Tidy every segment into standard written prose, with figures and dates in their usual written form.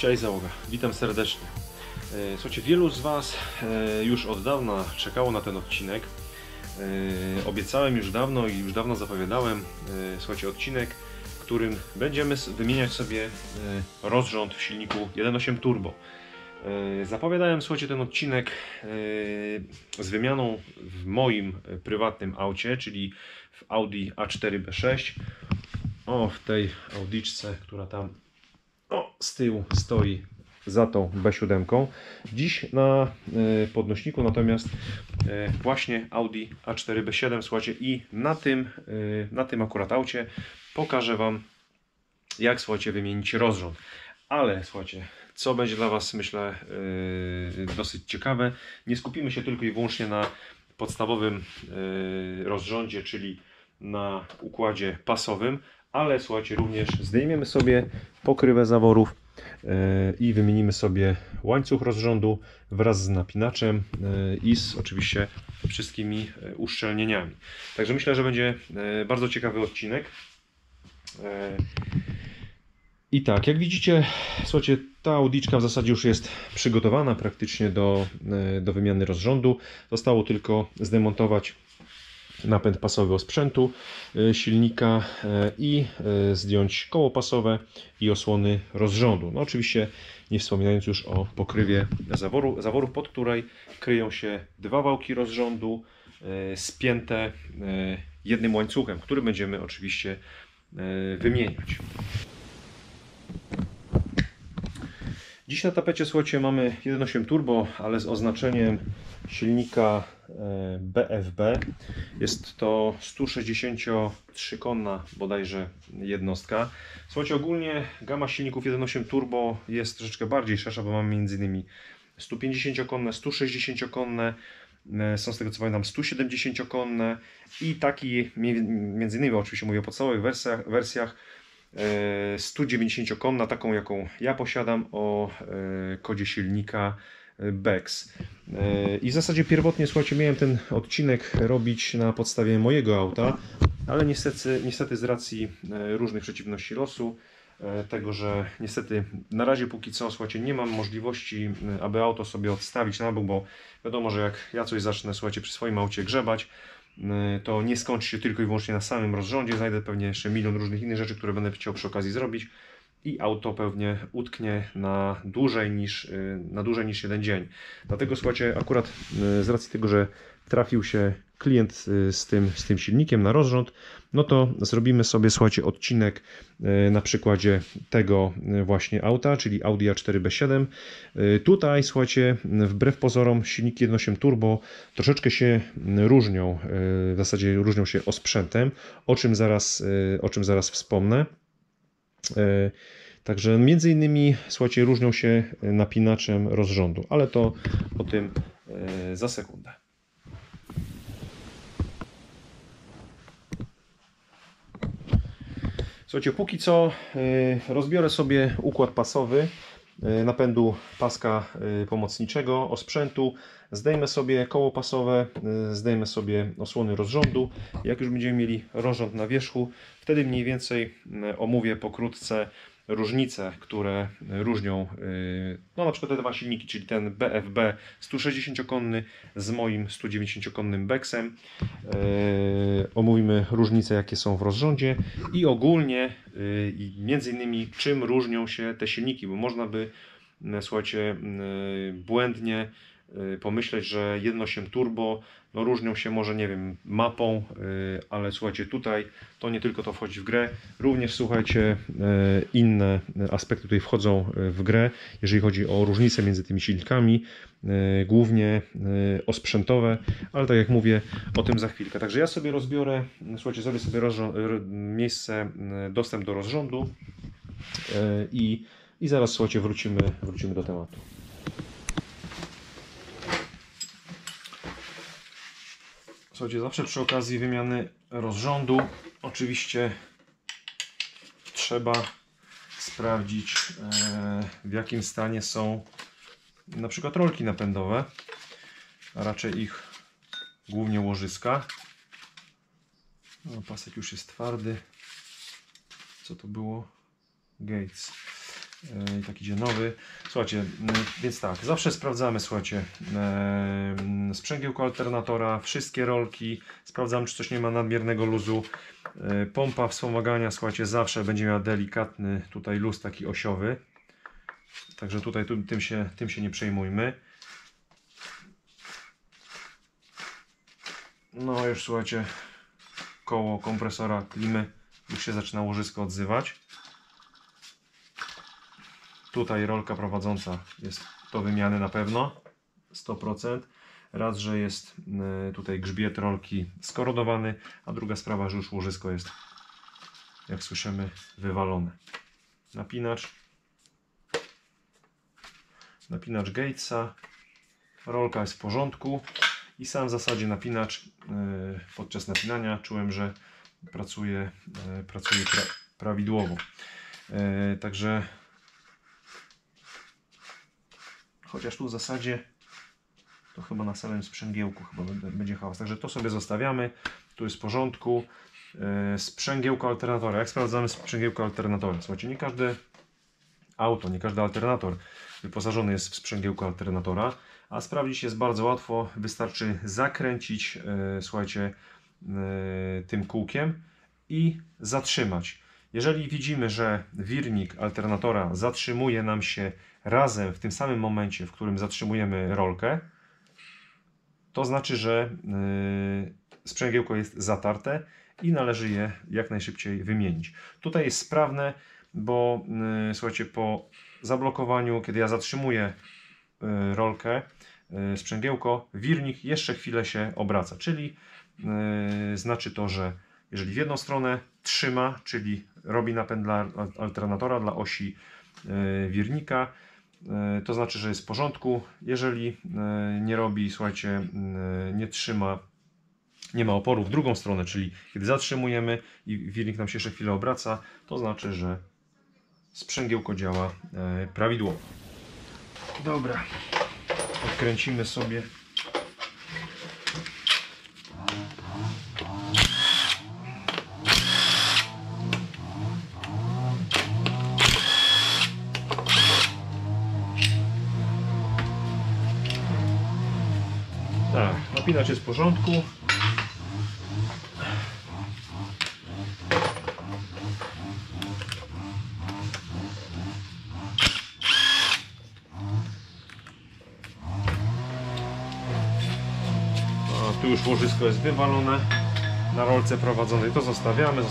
Cześć załoga, witam serdecznie. Słuchajcie, wielu z Was już od dawna czekało na ten odcinek. Obiecałem już dawno i już dawno zapowiadałem, słuchajcie, odcinek, w którym będziemy wymieniać sobie rozrząd w silniku 1.8 turbo. Zapowiadałem, słuchajcie, ten odcinek z wymianą w moim prywatnym aucie, czyli w Audi A4 B6. O, w tej Audiczce, która tam z tyłu stoi za tą B7. Dziś na podnośniku natomiast właśnie Audi A4 B7, słuchajcie, i na tym akurat aucie pokażę Wam, jak, słuchajcie, wymienić rozrząd. Ale słuchajcie, co będzie dla Was, myślę, dosyć ciekawe, nie skupimy się tylko i wyłącznie na podstawowym rozrządzie, czyli na układzie pasowym, ale słuchajcie, również zdejmiemy sobie pokrywę zaworów i wymienimy sobie łańcuch rozrządu wraz z napinaczem i z oczywiście wszystkimi uszczelnieniami. Także myślę, że będzie bardzo ciekawy odcinek. I tak, jak widzicie, słuchajcie, ta Audiczka w zasadzie już jest przygotowana praktycznie do wymiany rozrządu. Zostało tylko zdemontować napęd pasowy osprzętu silnika i zdjąć koło pasowe i osłony rozrządu. No oczywiście nie wspominając już o pokrywie zaworu, pod której kryją się dwa wałki rozrządu spięte jednym łańcuchem, który będziemy oczywiście wymieniać. Dziś na tapecie, słuchajcie, mamy 1.8 turbo, ale z oznaczeniem silnika BFB. Jest to 163-konna bodajże jednostka. Słuchajcie, ogólnie gama silników 1.8 turbo jest troszeczkę bardziej szersza, bo mamy m.in. 150-konne, 160-konne, są z tego co pamiętam 170-konne i taki m.in. oczywiście mówię o podstawowych wersjach 190-konna, taką jaką ja posiadam, o kodzie silnika BEX. I w zasadzie pierwotnie, słuchajcie, miałem ten odcinek robić na podstawie mojego auta, ale niestety z racji różnych przeciwności losu, tego, że niestety na razie póki co, słuchajcie, nie mam możliwości, aby auto sobie odstawić na bok, bo wiadomo, że jak ja coś zacznę, słuchajcie, przy swoim aucie grzebać, to nie skończy się tylko i wyłącznie na samym rozrządzie. Znajdę pewnie jeszcze milion różnych innych rzeczy, które będę chciał przy okazji zrobić i auto pewnie utknie na dłużej niż jeden dzień. Dlatego, słuchajcie, akurat z racji tego, że trafił się klient z tym silnikiem na rozrząd, no to zrobimy sobie, słuchajcie, odcinek na przykładzie tego właśnie auta, czyli Audi A4 B7. Tutaj, słuchajcie, wbrew pozorom silniki 1.8 turbo troszeczkę się różnią, w zasadzie różnią się osprzętem, o czym zaraz wspomnę. Także między innymi, słuchajcie, różnią się napinaczem rozrządu, ale to o tym za sekundę. Słuchajcie, póki co rozbiorę sobie układ pasowy napędu paska pomocniczego, osprzętu, zdejmę sobie koło pasowe, zdejmę sobie osłony rozrządu. Jak już będziemy mieli rozrząd na wierzchu, wtedy mniej więcej omówię pokrótce różnice, które różnią no na przykład te dwa silniki, czyli ten BFB 160-konny z moim 190-konnym BEX-em. Omówimy różnice, jakie są w rozrządzie i ogólnie między innymi czym różnią się te silniki, bo można by, słuchajcie, błędnie pomyśleć, że 1.8 turbo no różnią się może, nie wiem, mapą, ale słuchajcie, tutaj to nie tylko to wchodzi w grę, również, słuchajcie, inne aspekty tutaj wchodzą w grę, jeżeli chodzi o różnice między tymi silnikami, głównie osprzętowe, ale tak jak mówię, o tym za chwilkę. Także ja sobie rozbiorę, słuchajcie, zrobię sobie dostęp do rozrządu i zaraz, słuchajcie, wrócimy do tematu. Słuchajcie, zawsze przy okazji wymiany rozrządu oczywiście trzeba sprawdzić, w jakim stanie są na przykład rolki napędowe, a raczej ich głównie łożyska. No, pasek już jest twardy. Co to było? Gates. I tak idzie nowy. Słuchajcie, więc tak, zawsze sprawdzamy, słuchajcie, sprzęgiełko alternatora, wszystkie rolki, sprawdzamy, czy coś nie ma nadmiernego luzu. Pompa wspomagania, słuchajcie, zawsze będzie miała delikatny tutaj luz taki osiowy. Także tutaj tym się nie przejmujmy. No już słuchajcie, koło kompresora klimy już się zaczyna łożysko odzywać. Tutaj rolka prowadząca jest do wymiany na pewno 100%. Raz, że jest tutaj grzbiet rolki skorodowany, a druga sprawa, że już łożysko jest, jak słyszymy, wywalone. Napinacz Gatesa, rolka jest w porządku i sam w zasadzie napinacz podczas napinania czułem, że pracuje prawidłowo. Także chociaż tu w zasadzie to chyba na samym sprzęgiełku chyba będzie hałas. Także to sobie zostawiamy. Tu jest w porządku. Sprzęgiełko alternatora. Jak sprawdzamy sprzęgiełko alternatora? Słuchajcie, nie każde auto, nie każdy alternator wyposażony jest w sprzęgiełko alternatora, a sprawdzić jest bardzo łatwo. Wystarczy zakręcić, słuchajcie, tym kółkiem i zatrzymać. Jeżeli widzimy, że wirnik alternatora zatrzymuje nam się razem w tym samym momencie, w którym zatrzymujemy rolkę, to znaczy, że sprzęgiełko jest zatarte i należy je jak najszybciej wymienić. Tutaj jest sprawne, bo słuchajcie, po zablokowaniu, kiedy ja zatrzymuję rolkę, sprzęgiełko, wirnik jeszcze chwilę się obraca, czyli znaczy to, że jeżeli w jedną stronę trzyma, czyli robi napęd dla alternatora, dla osi wirnika, to znaczy, że jest w porządku. Jeżeli nie robi, słuchajcie, nie trzyma, nie ma oporu w drugą stronę, czyli kiedy zatrzymujemy i wirnik nam się jeszcze chwilę obraca, to znaczy, że sprzęgiełko działa prawidłowo. Dobra, odkręcimy sobie. Tak, napinacz jest w porządku. Tu już łożysko jest wywalone na rolce prowadzonej. To zostawiamy.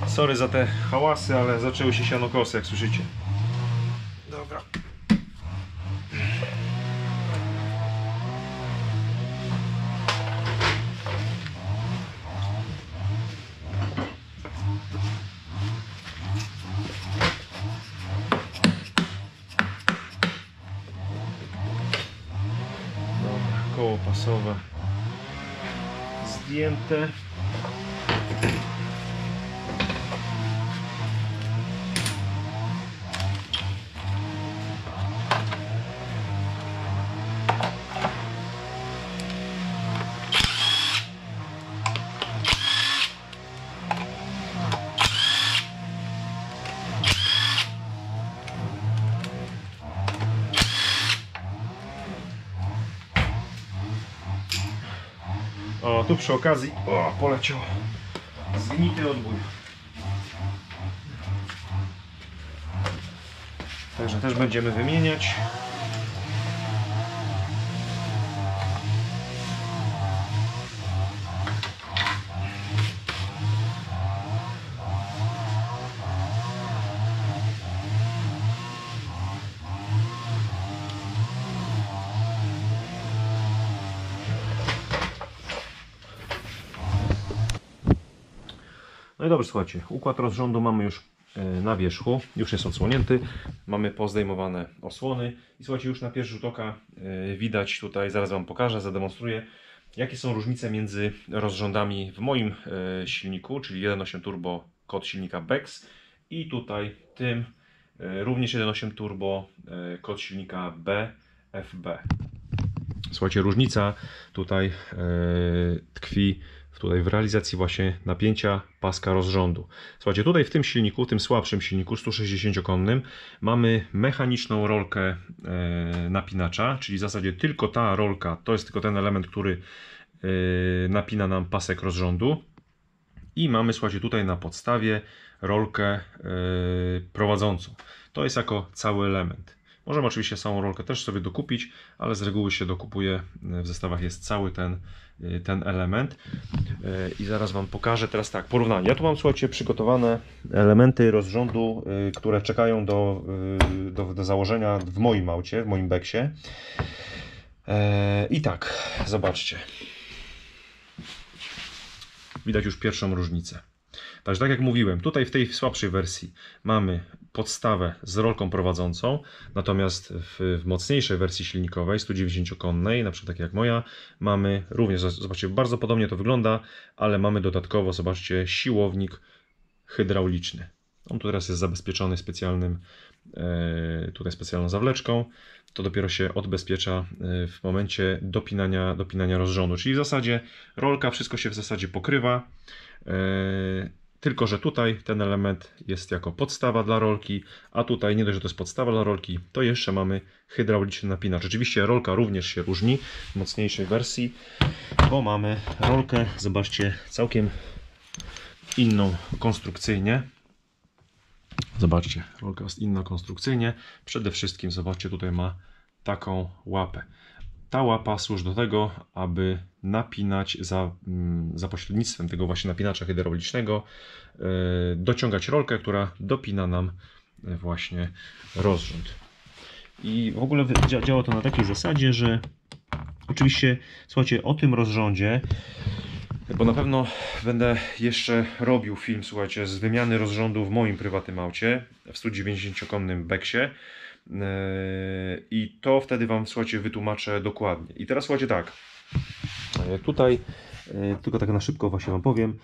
Sorry za te hałasy, ale zaczęły się sianokosy, jak słyszycie. Dobra. Dobra, koło pasowe zdjęte. O, tu przy okazji, poleciał zgnity odbój. Także też będziemy wymieniać. No i dobrze, słuchajcie, układ rozrządu mamy już na wierzchu, już jest odsłonięty, mamy pozdejmowane osłony i słuchajcie, już na pierwszy rzut oka widać tutaj, zaraz Wam pokażę, zademonstruję, jakie są różnice między rozrządami w moim silniku, czyli 1.8 turbo kod silnika BEX i tutaj tym również 1.8 turbo kod silnika BFB. Słuchajcie, różnica tutaj tkwi w realizacji właśnie napięcia paska rozrządu. Słuchajcie, tutaj w tym silniku, tym słabszym silniku 160-konnym mamy mechaniczną rolkę napinacza, czyli w zasadzie tylko ta rolka, to jest tylko ten element, który napina nam pasek rozrządu. I mamy, słuchajcie, tutaj na podstawie rolkę prowadzącą. To jest jako cały element. Możemy oczywiście samą rolkę też sobie dokupić, ale z reguły się dokupuje, w zestawach jest cały ten element. I zaraz Wam pokażę teraz tak, porównanie. Ja tu mam, słuchajcie, przygotowane elementy rozrządu, które czekają do założenia w moim aucie, w moim beksie. I tak, zobaczcie. Widać już pierwszą różnicę. Także tak jak mówiłem, tutaj w tej słabszej wersji mamy podstawę z rolką prowadzącą, natomiast w mocniejszej wersji silnikowej, 190-konnej, na przykład tak jak moja, mamy również, zobaczcie, bardzo podobnie to wygląda, ale mamy dodatkowo, zobaczcie, siłownik hydrauliczny. On tu teraz jest zabezpieczony specjalną zawleczką. To dopiero się odbezpiecza w momencie dopinania rozrządu. Czyli w zasadzie rolka, wszystko się w zasadzie pokrywa. Tylko że tutaj ten element jest jako podstawa dla rolki, a tutaj nie dość, że to jest podstawa dla rolki, to jeszcze mamy hydrauliczny napinacz. Oczywiście rolka również się różni w mocniejszej wersji, bo mamy rolkę, zobaczcie, całkiem inną konstrukcyjnie. Zobaczcie, rolka jest inna konstrukcyjnie. Przede wszystkim, zobaczcie, tutaj ma taką łapę. Ta łapa służy do tego, aby napinać za pośrednictwem tego właśnie napinacza hydraulicznego, dociągać rolkę, która dopina nam właśnie rozrząd. I w ogóle działa to na takiej zasadzie, że oczywiście, słuchajcie, o tym rozrządzie, bo na pewno będę jeszcze robił film, słuchajcie, z wymiany rozrządu w moim prywatnym aucie, w 190-konnym beksie. I to wtedy Wam, słuchajcie, wytłumaczę dokładnie. I teraz, słuchajcie, tak, tutaj tylko tak na szybko właśnie Wam powiem,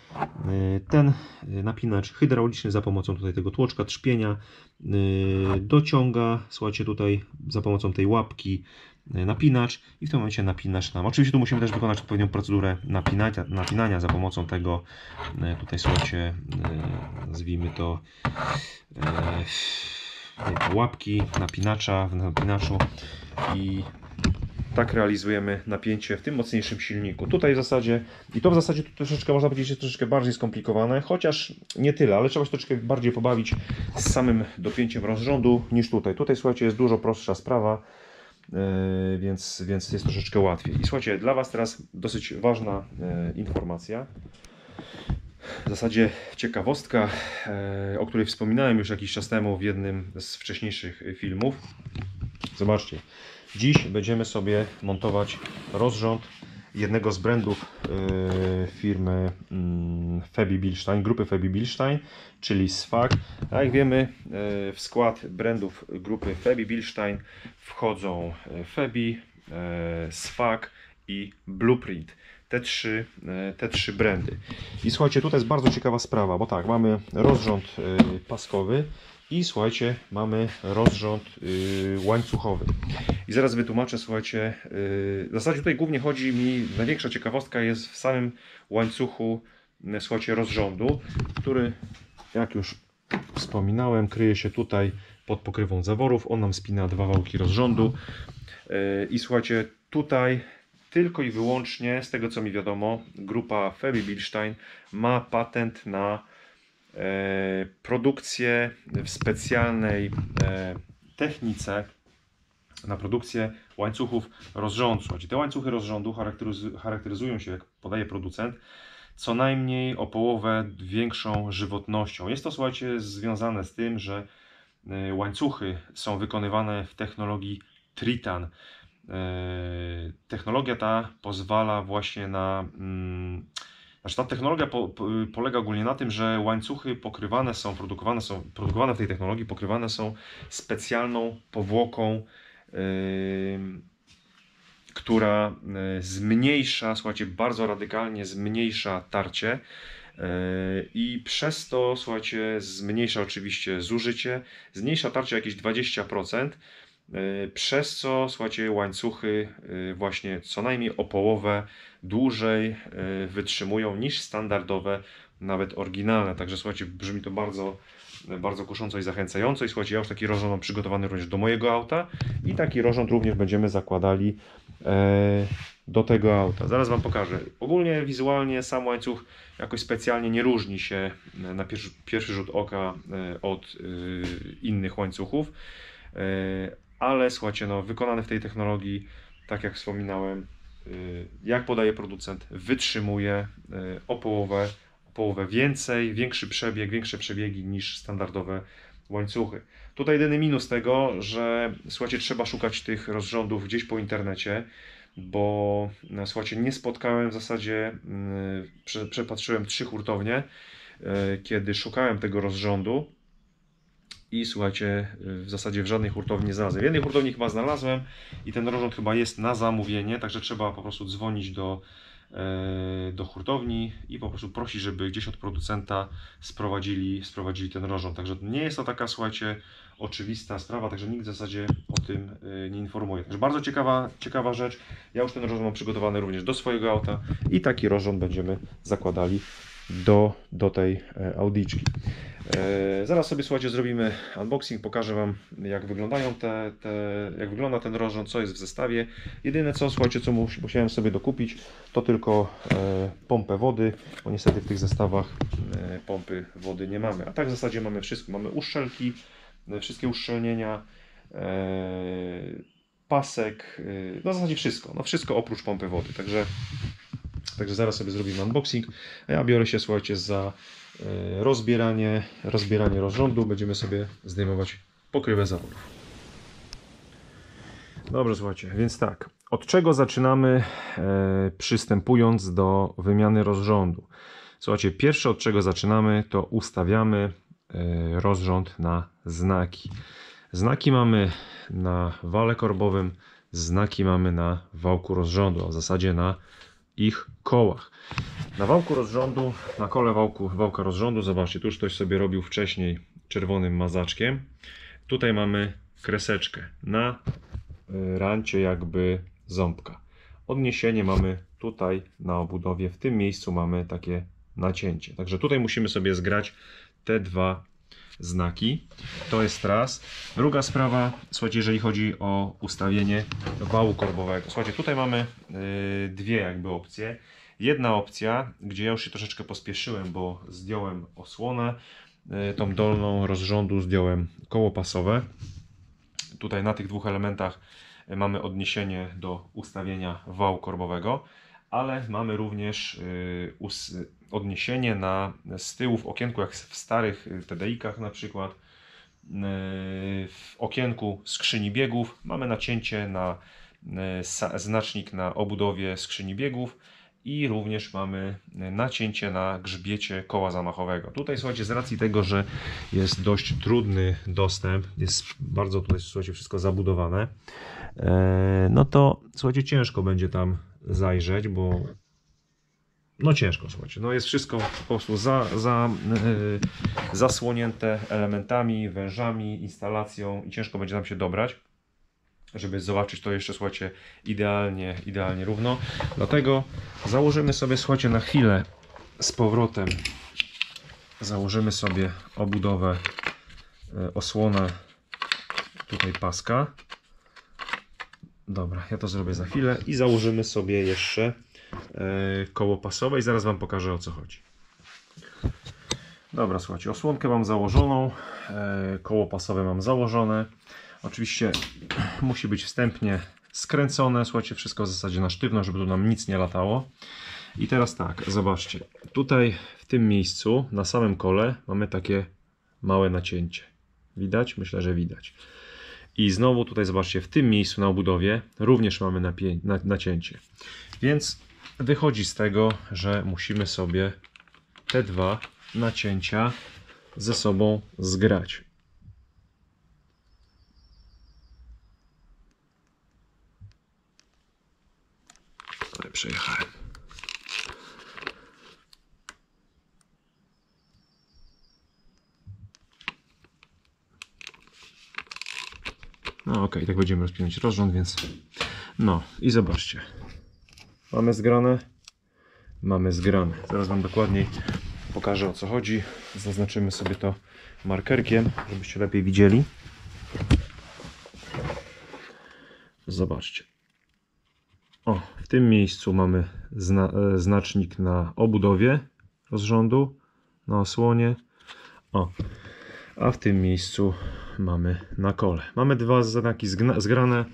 ten napinacz hydrauliczny za pomocą tutaj tego tłoczka trzpienia dociąga, słuchajcie, tutaj za pomocą tej łapki napinacz i w tym momencie napinacz nam. Oczywiście tu musimy też wykonać odpowiednią procedurę napinania za pomocą tego, tutaj słuchajcie, nazwijmy to łapki napinacza w napinaczu i tak realizujemy napięcie w tym mocniejszym silniku. Tutaj w zasadzie, i to w zasadzie tu troszeczkę można powiedzieć, jest troszeczkę bardziej skomplikowane, chociaż nie tyle, ale trzeba się troszeczkę bardziej pobawić z samym dopięciem rozrządu niż tutaj. Tutaj, słuchajcie, jest dużo prostsza sprawa, więc jest troszeczkę łatwiej. I słuchajcie, dla Was teraz dosyć ważna informacja. W zasadzie ciekawostka, o której wspominałem już jakiś czas temu w jednym z wcześniejszych filmów. Zobaczcie, dziś będziemy sobie montować rozrząd jednego z brandów firmy Febi Bilstein, grupy Febi Bilstein, czyli SFAC. A jak wiemy, w skład brandów grupy Febi Bilstein wchodzą Febi, SFAC i Blueprint. Te trzy brandy. I słuchajcie, tutaj jest bardzo ciekawa sprawa, bo tak, mamy rozrząd paskowy i słuchajcie, mamy rozrząd łańcuchowy. I zaraz wytłumaczę, słuchajcie, w zasadzie tutaj głównie chodzi mi, największa ciekawostka jest w samym łańcuchu, słuchajcie, rozrządu, który, jak już wspominałem, kryje się tutaj pod pokrywą zaworów. On nam spina dwa wałki rozrządu. I słuchajcie, tutaj tylko i wyłącznie, z tego co mi wiadomo, grupa Febi Bilstein ma patent na produkcję w specjalnej technice, na produkcję łańcuchów rozrządu. Słuchajcie, te łańcuchy rozrządu charakteryzują się, jak podaje producent, co najmniej o połowę większą żywotnością. Jest to, słuchajcie, związane z tym, że łańcuchy są wykonywane w technologii Tritan. Technologia ta pozwala właśnie na Znaczy ta technologia polega ogólnie na tym, że łańcuchy produkowane w tej technologii, pokrywane są specjalną powłoką, która zmniejsza, słuchajcie, bardzo radykalnie zmniejsza tarcie i przez to, słuchajcie, zmniejsza oczywiście zużycie, zmniejsza tarcie jakieś 20%, przez co, słuchajcie, łańcuchy właśnie co najmniej o połowę dłużej wytrzymują niż standardowe, nawet oryginalne. Także słuchajcie, brzmi to bardzo kusząco i zachęcająco. I słuchajcie, ja już taki rozrząd mam przygotowany również do mojego auta i taki rozrząd również będziemy zakładali do tego auta. Zaraz Wam pokażę. Ogólnie wizualnie sam łańcuch jakoś specjalnie nie różni się na pierwszy rzut oka od innych łańcuchów, ale słuchajcie, no, wykonany w tej technologii, tak jak wspominałem, jak podaje producent, wytrzymuje o połowę większy przebieg, większe przebiegi niż standardowe łańcuchy. Tutaj jedyny minus tego, że słuchajcie, trzeba szukać tych rozrządów gdzieś po internecie, bo słuchajcie, nie spotkałem w zasadzie, przepatrzyłem 3 hurtownie, kiedy szukałem tego rozrządu i słuchajcie, w zasadzie w żadnej hurtowni nie znalazłem. W jednej hurtowni chyba znalazłem i ten rozrząd chyba jest na zamówienie, także trzeba po prostu dzwonić do hurtowni i po prostu prosić, żeby gdzieś od producenta sprowadzili ten rozrząd. Także nie jest to taka, słuchajcie, oczywista sprawa, także nikt w zasadzie o tym nie informuje. Także bardzo ciekawa rzecz. Ja już ten rozrząd mam przygotowany również do swojego auta i taki rozrząd będziemy zakładali do tej Audiczki. Zaraz sobie, słuchajcie, zrobimy unboxing, pokażę Wam, jak wyglądają jak wygląda ten rozrząd, co jest w zestawie. Jedyne co, słuchajcie, co musiałem sobie dokupić, to tylko pompę wody, bo niestety w tych zestawach pompy wody nie mamy. A tak w zasadzie mamy wszystko. Mamy uszczelki, wszystkie uszczelnienia, pasek, no w zasadzie wszystko. No wszystko oprócz pompy wody. Także zaraz sobie zrobimy unboxing, a ja biorę się, słuchajcie, za rozbieranie rozrządu. Będziemy sobie zdejmować pokrywę zawodów. Dobrze, słuchajcie, więc tak, od czego zaczynamy przystępując do wymiany rozrządu? Słuchajcie, pierwsze od czego zaczynamy, to ustawiamy rozrząd na znaki. Znaki mamy na wale korbowym, znaki mamy na wałku rozrządu, a w zasadzie na ich kołach. Na wałku rozrządu, na kole wałka rozrządu, zobaczcie, tu już ktoś sobie robił wcześniej czerwonym mazaczkiem. Tutaj mamy kreseczkę na rancie jakby ząbka. Odniesienie mamy tutaj na obudowie, w tym miejscu mamy takie nacięcie. Także tutaj musimy sobie zgrać te dwa znaki. To jest raz. Druga sprawa, słuchajcie, jeżeli chodzi o ustawienie wału korbowego. Słuchajcie, tutaj mamy dwie jakby opcje. Jedna opcja, gdzie ja już się troszeczkę pospieszyłem, bo zdjąłem osłonę, tą dolną rozrządu, zdjąłem koło pasowe. Tutaj na tych dwóch elementach mamy odniesienie do ustawienia wału korbowego, ale mamy również odniesienie z tyłu w okienku, jak w starych TDI-kach na przykład, w okienku skrzyni biegów mamy nacięcie na znacznik na obudowie skrzyni biegów i również mamy nacięcie na grzbiecie koła zamachowego. Tutaj, słuchajcie, z racji tego, że jest dość trudny dostęp, jest bardzo tutaj, słuchajcie, wszystko zabudowane, no to, słuchajcie, ciężko będzie tam zajrzeć, bo no ciężko, słuchajcie, no jest wszystko po prostu zasłonięte elementami, wężami, instalacją i ciężko będzie nam się dobrać, żeby zobaczyć to jeszcze, słuchajcie, idealnie równo. Dlatego założymy sobie, słuchajcie, na chwilę z powrotem, założymy sobie obudowę, osłonę tutaj paska. Dobra, ja to zrobię za chwilę i założymy sobie jeszcze koło pasowe i zaraz Wam pokażę, o co chodzi. Dobra, słuchajcie, osłonkę mam założoną, koło pasowe mam założone. Oczywiście musi być wstępnie skręcone, słuchajcie, wszystko w zasadzie na sztywno, żeby tu nam nic nie latało. I teraz tak, zobaczcie, tutaj w tym miejscu, na samym kole mamy takie małe nacięcie. Widać? Myślę, że widać. I znowu tutaj, zobaczcie, w tym miejscu na obudowie również mamy nacięcie. Więc wychodzi z tego, że musimy sobie te dwa nacięcia ze sobą zgrać. Przejechałem. No ok, tak będziemy rozpinać rozrząd, więc no i zobaczcie. Mamy zgrane. Mamy zgrane. Zaraz Wam dokładniej pokażę, o co chodzi. Zaznaczymy sobie to markerkiem, żebyście lepiej widzieli. Zobaczcie. O, w tym miejscu mamy znacznik na obudowie rozrządu, na osłonie. O, a w tym miejscu mamy na kole. Mamy dwa znaki zgrane.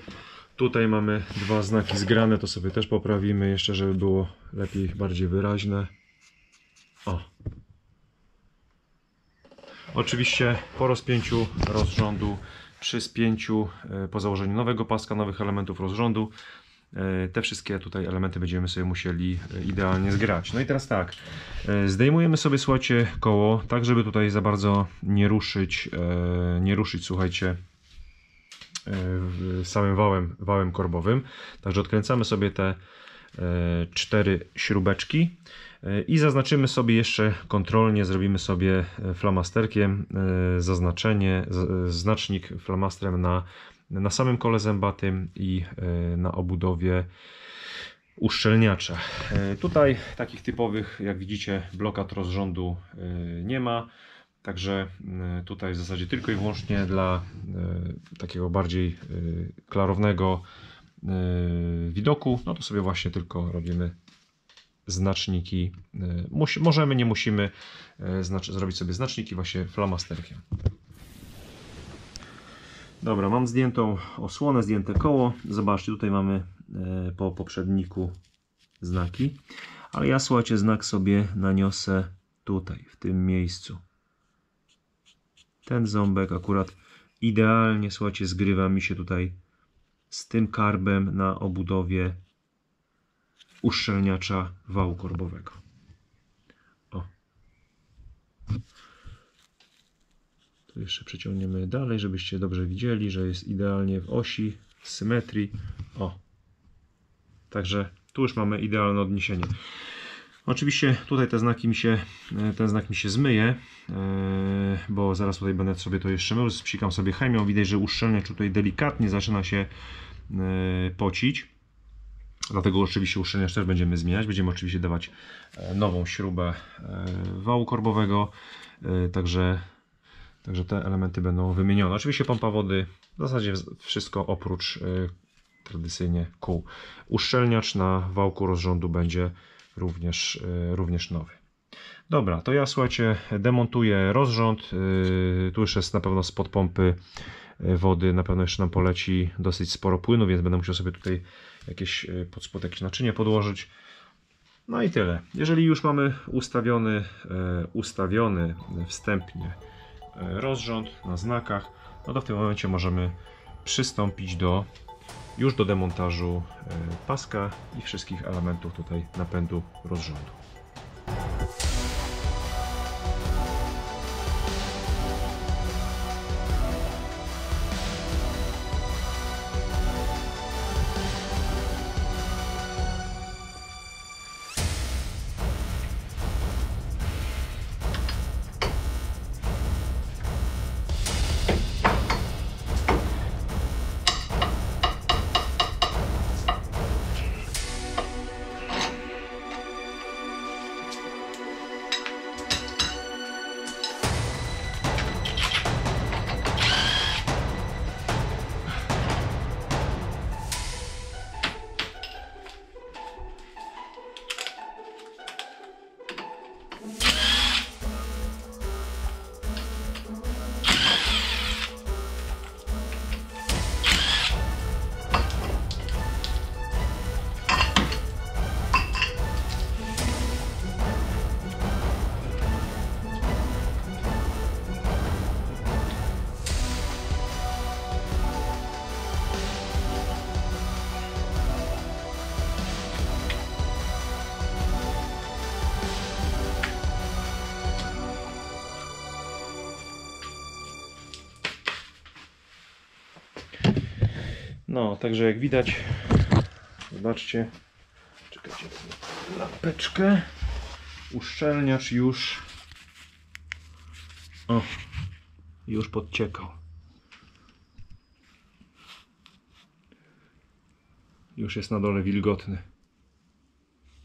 Tutaj mamy dwa znaki zgrane, to sobie też poprawimy jeszcze, żeby było lepiej, bardziej wyraźne. O. Oczywiście po rozpięciu rozrządu, przy spięciu, po założeniu nowego paska, nowych elementów rozrządu, te wszystkie tutaj elementy będziemy sobie musieli idealnie zgrać. No i teraz tak, zdejmujemy sobie, słuchajcie, koło, tak żeby tutaj za bardzo nie ruszyć, słuchajcie, samym wałem korbowym. Także odkręcamy sobie te 4 śrubeczki i zaznaczymy sobie jeszcze kontrolnie, zrobimy sobie flamasterkiem znacznik flamastrem na samym kole zębatym i na obudowie uszczelniacza. Tutaj takich typowych, jak widzicie, blokad rozrządu nie ma. Także tutaj w zasadzie tylko i wyłącznie dla takiego bardziej klarownego widoku, no to sobie właśnie tylko robimy znaczniki. Możemy, nie musimy zrobić sobie znaczniki właśnie flamasterkiem. Dobra, mam zdjętą osłonę, zdjęte koło. Zobaczcie, tutaj mamy po poprzedniku znaki, ale ja, słuchajcie, znak sobie naniosę tutaj, w tym miejscu. Ten ząbek akurat idealnie, słuchajcie, zgrywa mi się tutaj z tym karbem na obudowie uszczelniacza wału korbowego. O. Tu jeszcze przeciągniemy dalej, żebyście dobrze widzieli, że jest idealnie w osi, w symetrii. O. Także tu już mamy idealne odniesienie. Oczywiście tutaj ten znak mi się zmyje, bo zaraz tutaj będę sobie to jeszcze mył, spsikam sobie chemią. Widać, że uszczelniacz tutaj delikatnie zaczyna się pocić. Dlatego oczywiście uszczelniacz też będziemy zmieniać. Będziemy oczywiście dawać nową śrubę wału korbowego. Także te elementy będą wymienione. Oczywiście pompa wody, w zasadzie wszystko oprócz tradycyjnie kół. Uszczelniacz na wałku rozrządu będzie również nowy. Dobra, to ja, słuchajcie, demontuję rozrząd. Tu już jest na pewno spod pompy wody, na pewno jeszcze nam poleci dosyć sporo płynu, więc będę musiał sobie tutaj pod spód jakieś naczynie podłożyć. No i tyle. Jeżeli już mamy ustawiony wstępnie rozrząd na znakach, no to w tym momencie możemy przystąpić już do demontażu paska i wszystkich elementów tutaj napędu rozrządu. No, także jak widać, zobaczcie, czekajcie, lampeczkę, uszczelniacz już podciekał. Już jest na dole wilgotny.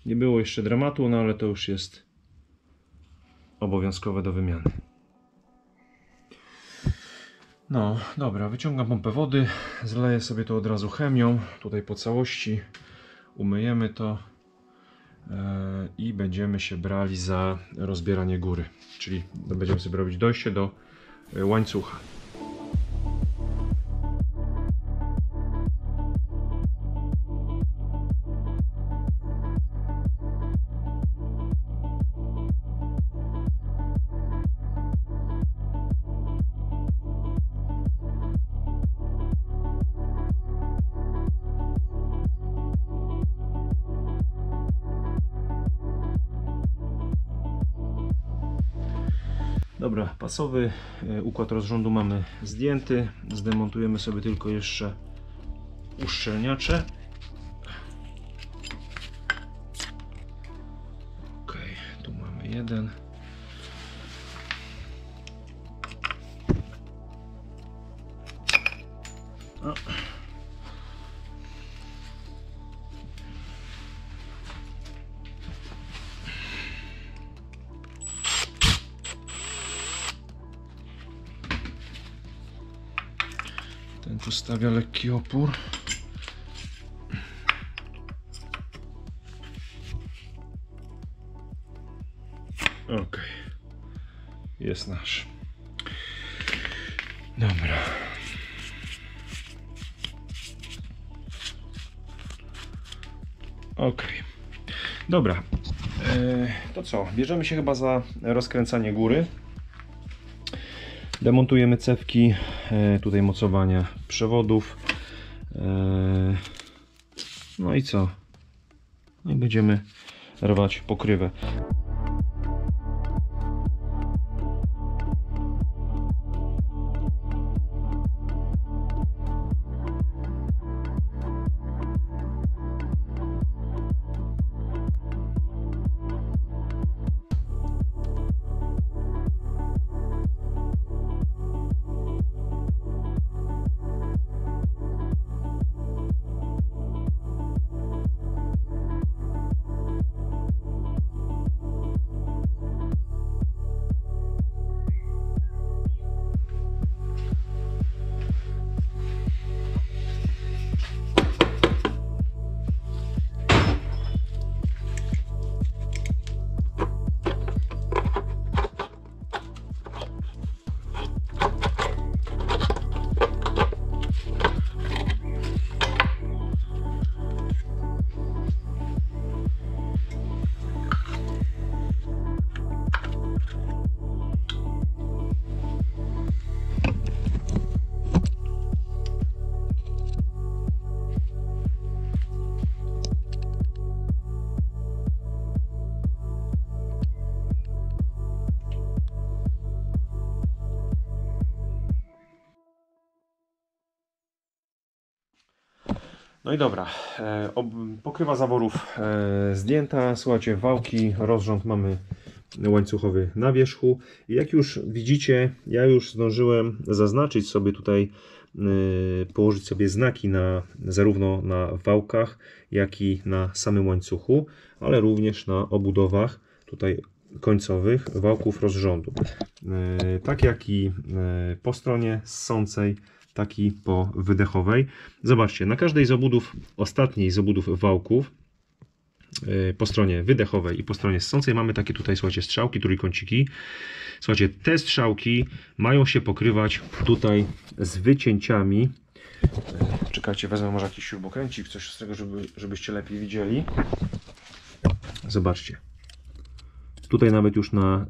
Nie było jeszcze dramatu, no ale to już jest obowiązkowe do wymiany. No, dobra, wyciągam pompę wody, zleję sobie to od razu chemią, tutaj po całości, umyjemy to i będziemy się brali za rozbieranie góry, czyli będziemy sobie robić dojście do łańcucha. Dobra, pasowy układ rozrządu mamy zdjęty. Zdemontujemy sobie tylko jeszcze uszczelniacze. Ok, tu mamy jeden. O. Ten tu stawia lekki opór. Ok, jest nasz. Dobra. Ok, dobra. To co? Bierzemy się chyba za rozkręcanie góry. Demontujemy cewki, tutaj mocowania przewodów. No i co? No i będziemy rwać pokrywę. No i dobra, pokrywa zaworów zdjęta, słuchajcie, wałki, rozrząd mamy łańcuchowy na wierzchu. I jak już widzicie, ja już zdążyłem zaznaczyć sobie tutaj, położyć sobie znaki zarówno na wałkach, jak i na samym łańcuchu, ale również na obudowach tutaj końcowych wałków rozrządu. Tak jak i po stronie ssącej, tak i po wydechowej. Zobaczcie, na każdej z obudów, ostatniej z obudów wałków, po stronie wydechowej i po stronie ssącej mamy takie tutaj, słuchajcie, strzałki, trójkąciki. Słuchajcie, te strzałki mają się pokrywać tutaj z wycięciami. Czekajcie, wezmę może jakiś śrubokręcik, coś z tego, żebyście lepiej widzieli. Zobaczcie. Tutaj nawet już na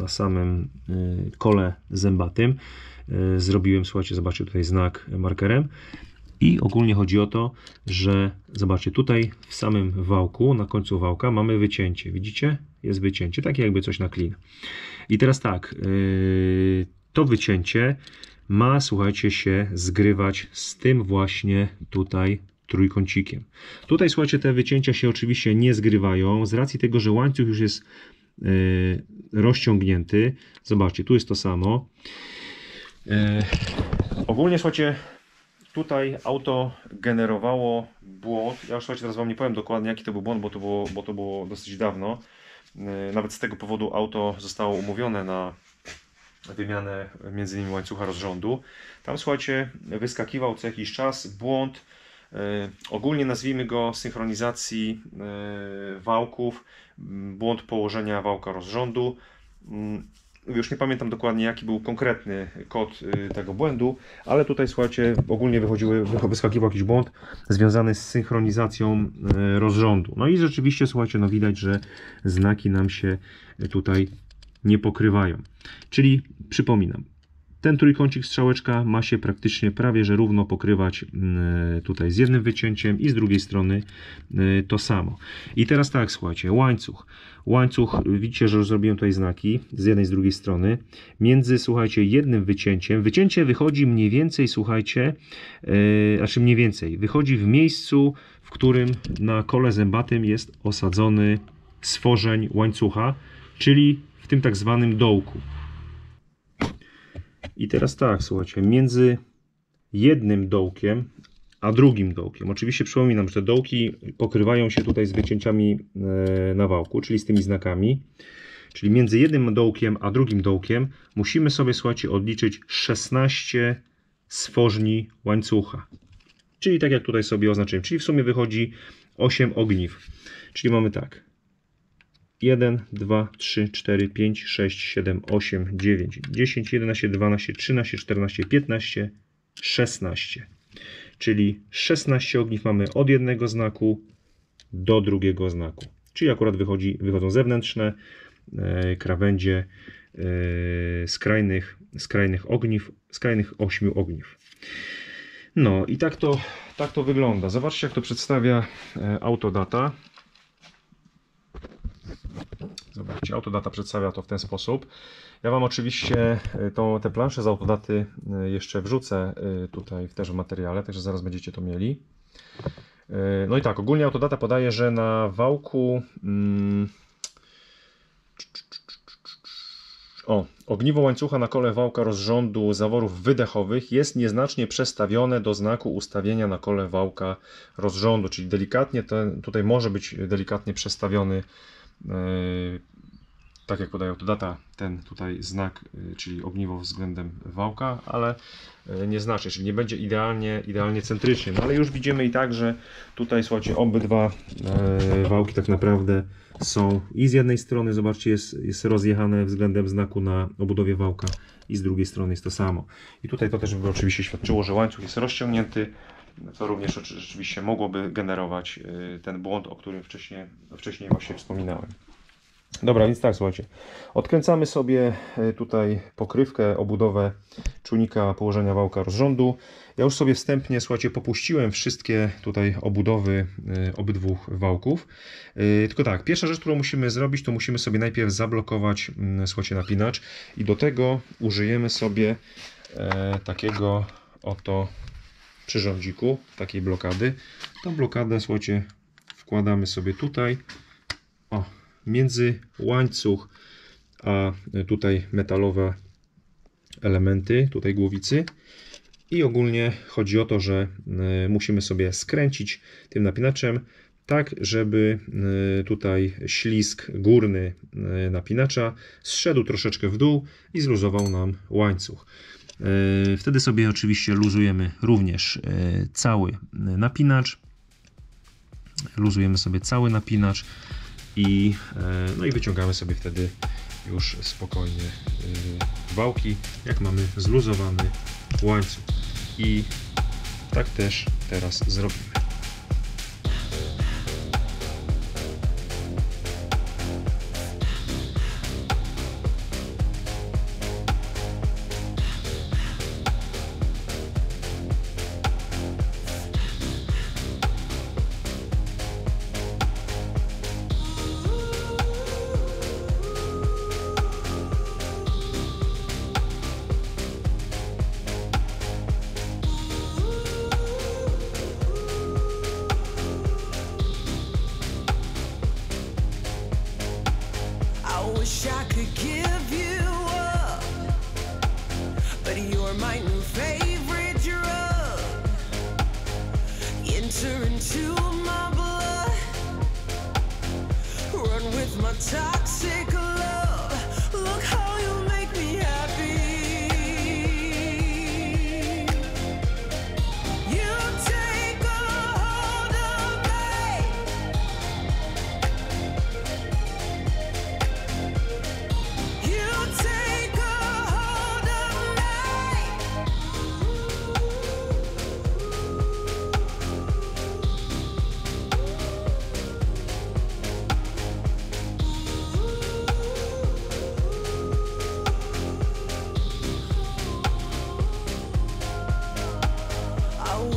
samym kole zębatym zrobiłem, słuchajcie, zobaczcie tutaj znak markerem. I ogólnie chodzi o to, że zobaczcie, tutaj w samym wałku, na końcu wałka mamy wycięcie. Widzicie? Jest wycięcie, takie jakby coś na klin. I teraz tak, to wycięcie ma, słuchajcie, się zgrywać z tym właśnie tutaj trójkącikiem. Tutaj, słuchajcie, te wycięcia się oczywiście nie zgrywają z racji tego, że łańcuch już jest rozciągnięty. Zobaczcie, tu jest to samo. Ogólnie, słuchajcie, tutaj auto generowało błąd. Ja już, słuchajcie, teraz Wam nie powiem dokładnie, jaki to był błąd, bo to było dosyć dawno. Nawet z tego powodu auto zostało umówione na wymianę między innymi łańcucha rozrządu. Tam, słuchajcie, wyskakiwał co jakiś czas błąd. Ogólnie nazwijmy go synchronizacji wałków, błąd położenia wałka rozrządu. Już nie pamiętam dokładnie, jaki był konkretny kod tego błędu, ale tutaj, słuchajcie, ogólnie wyskakiwał jakiś błąd związany z synchronizacją rozrządu. No i rzeczywiście, słuchajcie, no widać, że znaki nam się tutaj nie pokrywają. Czyli przypominam, ten trójkącik strzałeczka ma się praktycznie prawie że równo pokrywać tutaj z jednym wycięciem i z drugiej strony to samo. I teraz tak, słuchajcie, łańcuch, widzicie, że już zrobiłem tutaj znaki z jednej i z drugiej strony. Między, słuchajcie, jednym wycięciem, wycięcie wychodzi mniej więcej, słuchajcie, wychodzi w miejscu, w którym na kole zębatym jest osadzony stworzeń łańcucha, czyli w tym tak zwanym dołku. I teraz tak, słuchajcie, między jednym dołkiem a drugim dołkiem. Oczywiście przypominam, że te dołki pokrywają się tutaj z wycięciami na wałku, czyli z tymi znakami. Czyli między jednym dołkiem a drugim dołkiem musimy sobie, słuchajcie, odliczyć 16 stworzni łańcucha. Czyli tak jak tutaj sobie oznaczyłem. Czyli w sumie wychodzi 8 ogniw. Czyli mamy tak. 1, 2, 3, 4, 5, 6, 7, 8, 9, 10, 11, 12, 13, 14, 15, 16. Czyli 16 ogniw mamy od jednego znaku do drugiego znaku. Czyli akurat wychodzą zewnętrzne krawędzie skrajnych ogniw, skrajnych 8 ogniw. No i tak to wygląda. Zobaczcie, jak to przedstawia Autodata. Zobaczcie, Autodata przedstawia to w ten sposób. Ja Wam oczywiście te plansze z Autodaty jeszcze wrzucę tutaj też w materiale, także zaraz będziecie to mieli. No i tak, ogólnie Autodata podaje, że na wałku ogniwo łańcucha na kole wałka rozrządu zaworów wydechowych jest nieznacznie przestawione do znaku ustawienia na kole wałka rozrządu, czyli delikatnie tutaj może być delikatnie przestawiony, tak jak podaje Autodata, ten tutaj znak, czyli ogniwo względem wałka, ale nieznacznie, czyli nie będzie idealnie centrycznie. No ale już widzimy i tak, że tutaj, słuchajcie, obydwa wałki tak naprawdę są i z jednej strony, zobaczcie, jest rozjechane względem znaku na obudowie wałka i z drugiej strony jest to samo. I tutaj to też by oczywiście świadczyło, że łańcuch jest rozciągnięty, co również rzeczywiście mogłoby generować ten błąd, o którym wcześniej właśnie wspominałem. Dobra, więc tak, słuchajcie, odkręcamy sobie tutaj pokrywkę, obudowę czujnika położenia wałka rozrządu. Ja już sobie wstępnie, słuchajcie, popuściłem wszystkie tutaj obudowy obydwu wałków. Tylko tak, pierwsza rzecz, którą musimy zrobić, to musimy sobie najpierw zablokować, słuchajcie, napinacz i do tego użyjemy sobie takiego oto przyrządziku, takiej blokady. Tą blokadę, słuchajcie, wkładamy sobie tutaj, między łańcuch a tutaj metalowe elementy, tutaj głowicy, i ogólnie chodzi o to, że musimy sobie skręcić tym napinaczem tak, żeby tutaj ślizg górny napinacza zszedł troszeczkę w dół i zluzował nam łańcuch. Wtedy sobie oczywiście luzujemy również cały napinacz. Luzujemy sobie cały napinacz i wyciągamy sobie wtedy już spokojnie wałki, jak mamy zluzowany łańcuch. I tak też teraz zrobimy.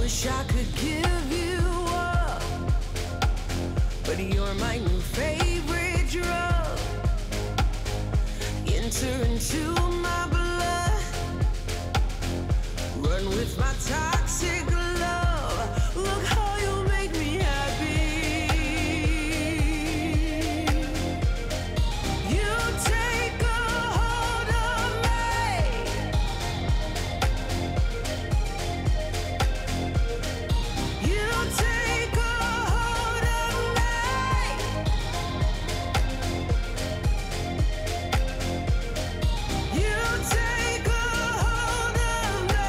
wish I could give you up, but you're my new favorite drug. Enter into my blood, run with my toxic love. Look how you make me happy. You take a hold of me. You take a hold of me. You take a hold of me.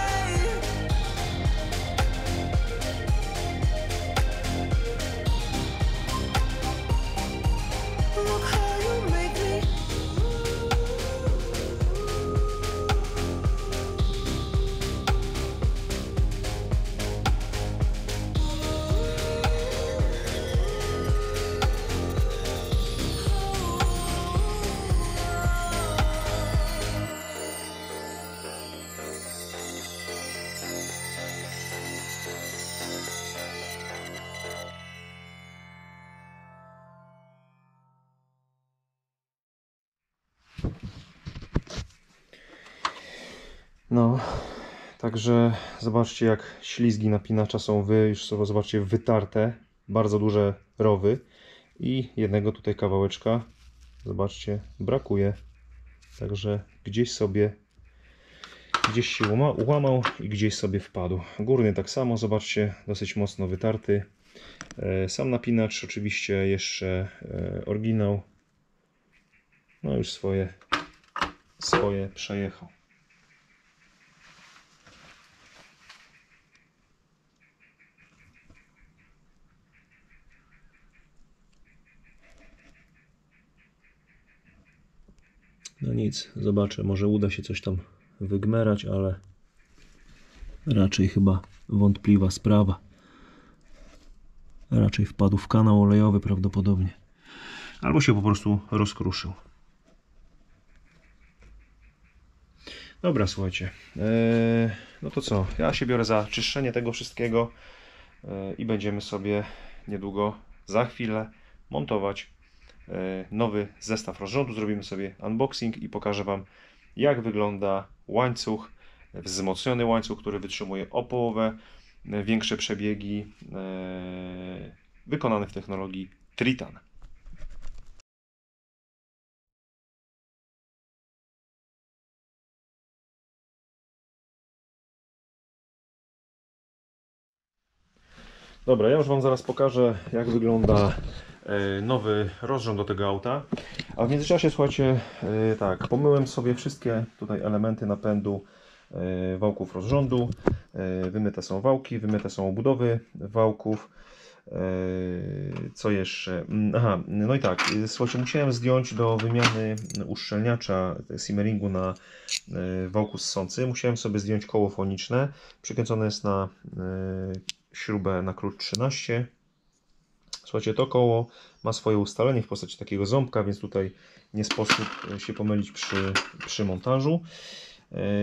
Look how you make me. No, także zobaczcie, jak ślizgi napinacza są już sobie zobaczcie wytarte, bardzo duże rowy i jednego tutaj kawałeczka, zobaczcie, brakuje, także gdzieś się ułamał i gdzieś sobie wpadł. Górny tak samo, zobaczcie, dosyć mocno wytarty. Sam napinacz oczywiście jeszcze oryginał, no już swoje przejechał. No nic, zobaczę, może uda się coś tam wygmerać, ale raczej chyba wątpliwa sprawa. Raczej wpadł w kanał olejowy prawdopodobnie. Albo się po prostu rozkruszył. Dobra, słuchajcie. No to co? Ja się biorę za czyszczenie tego wszystkiego i będziemy sobie niedługo, za chwilę montować nowy zestaw rozrządu. Zrobimy sobie unboxing i pokażę Wam, jak wygląda łańcuch, wzmocniony łańcuch, który wytrzymuje o połowę większe przebiegi, wykonany w technologii Tritan. Dobra, ja już Wam zaraz pokażę, jak wygląda nowy rozrząd do tego auta. A w międzyczasie, słuchajcie, tak, pomyłem sobie wszystkie tutaj elementy napędu wałków rozrządu. Wymyte są wałki, wymyte są obudowy wałków. Co jeszcze? Aha, no i tak, słuchajcie, musiałem zdjąć do wymiany uszczelniacza Simmeringu na wałku ssący. Musiałem sobie zdjąć koło foniczne. Przykręcone jest na śrubę na klucz 13. Słuchajcie, to koło ma swoje ustalenie w postaci takiego ząbka, więc tutaj nie sposób się pomylić przy montażu.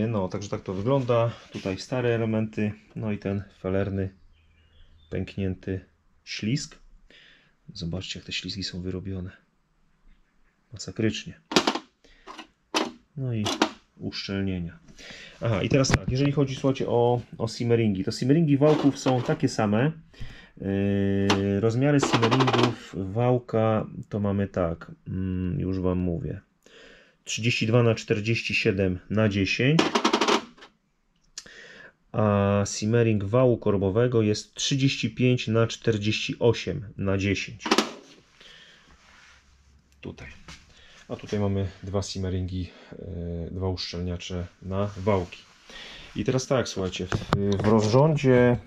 No, także tak to wygląda. Tutaj stare elementy, no i ten felerny, pęknięty ślizg. Zobaczcie, jak te ślizgi są wyrobione. Masakrycznie. No i uszczelnienia. Aha, i teraz tak, jeżeli chodzi, słuchajcie, o simmeringi, to simmeringi wałków są takie same. Rozmiary simmeringów wałka to mamy tak, już Wam mówię, 32 na 47 na 10, a simmering wału korbowego jest 35 na 48 na 10. Tutaj. A tutaj mamy dwa simmeringi, dwa uszczelniacze na wałki. I teraz tak, słuchajcie, w rozrządzie,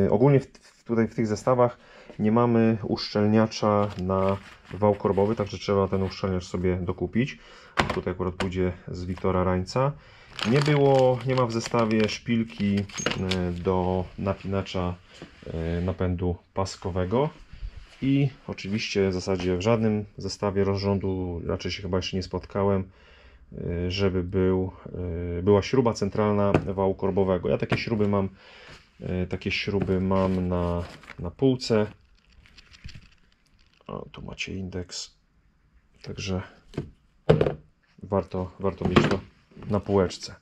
ogólnie tutaj w tych zestawach nie mamy uszczelniacza na wał korbowy, także trzeba ten uszczelniacz sobie dokupić. Tutaj akurat pójdzie z Wiktora Rańca. Nie ma w zestawie szpilki do napinacza napędu paskowego. I oczywiście w zasadzie w żadnym zestawie rozrządu raczej się chyba jeszcze nie spotkałem, żeby była śruba centralna wału korbowego. Ja takie śruby mam Takie śruby mam na półce. O, tu macie indeks. Także warto mieć to na półeczce.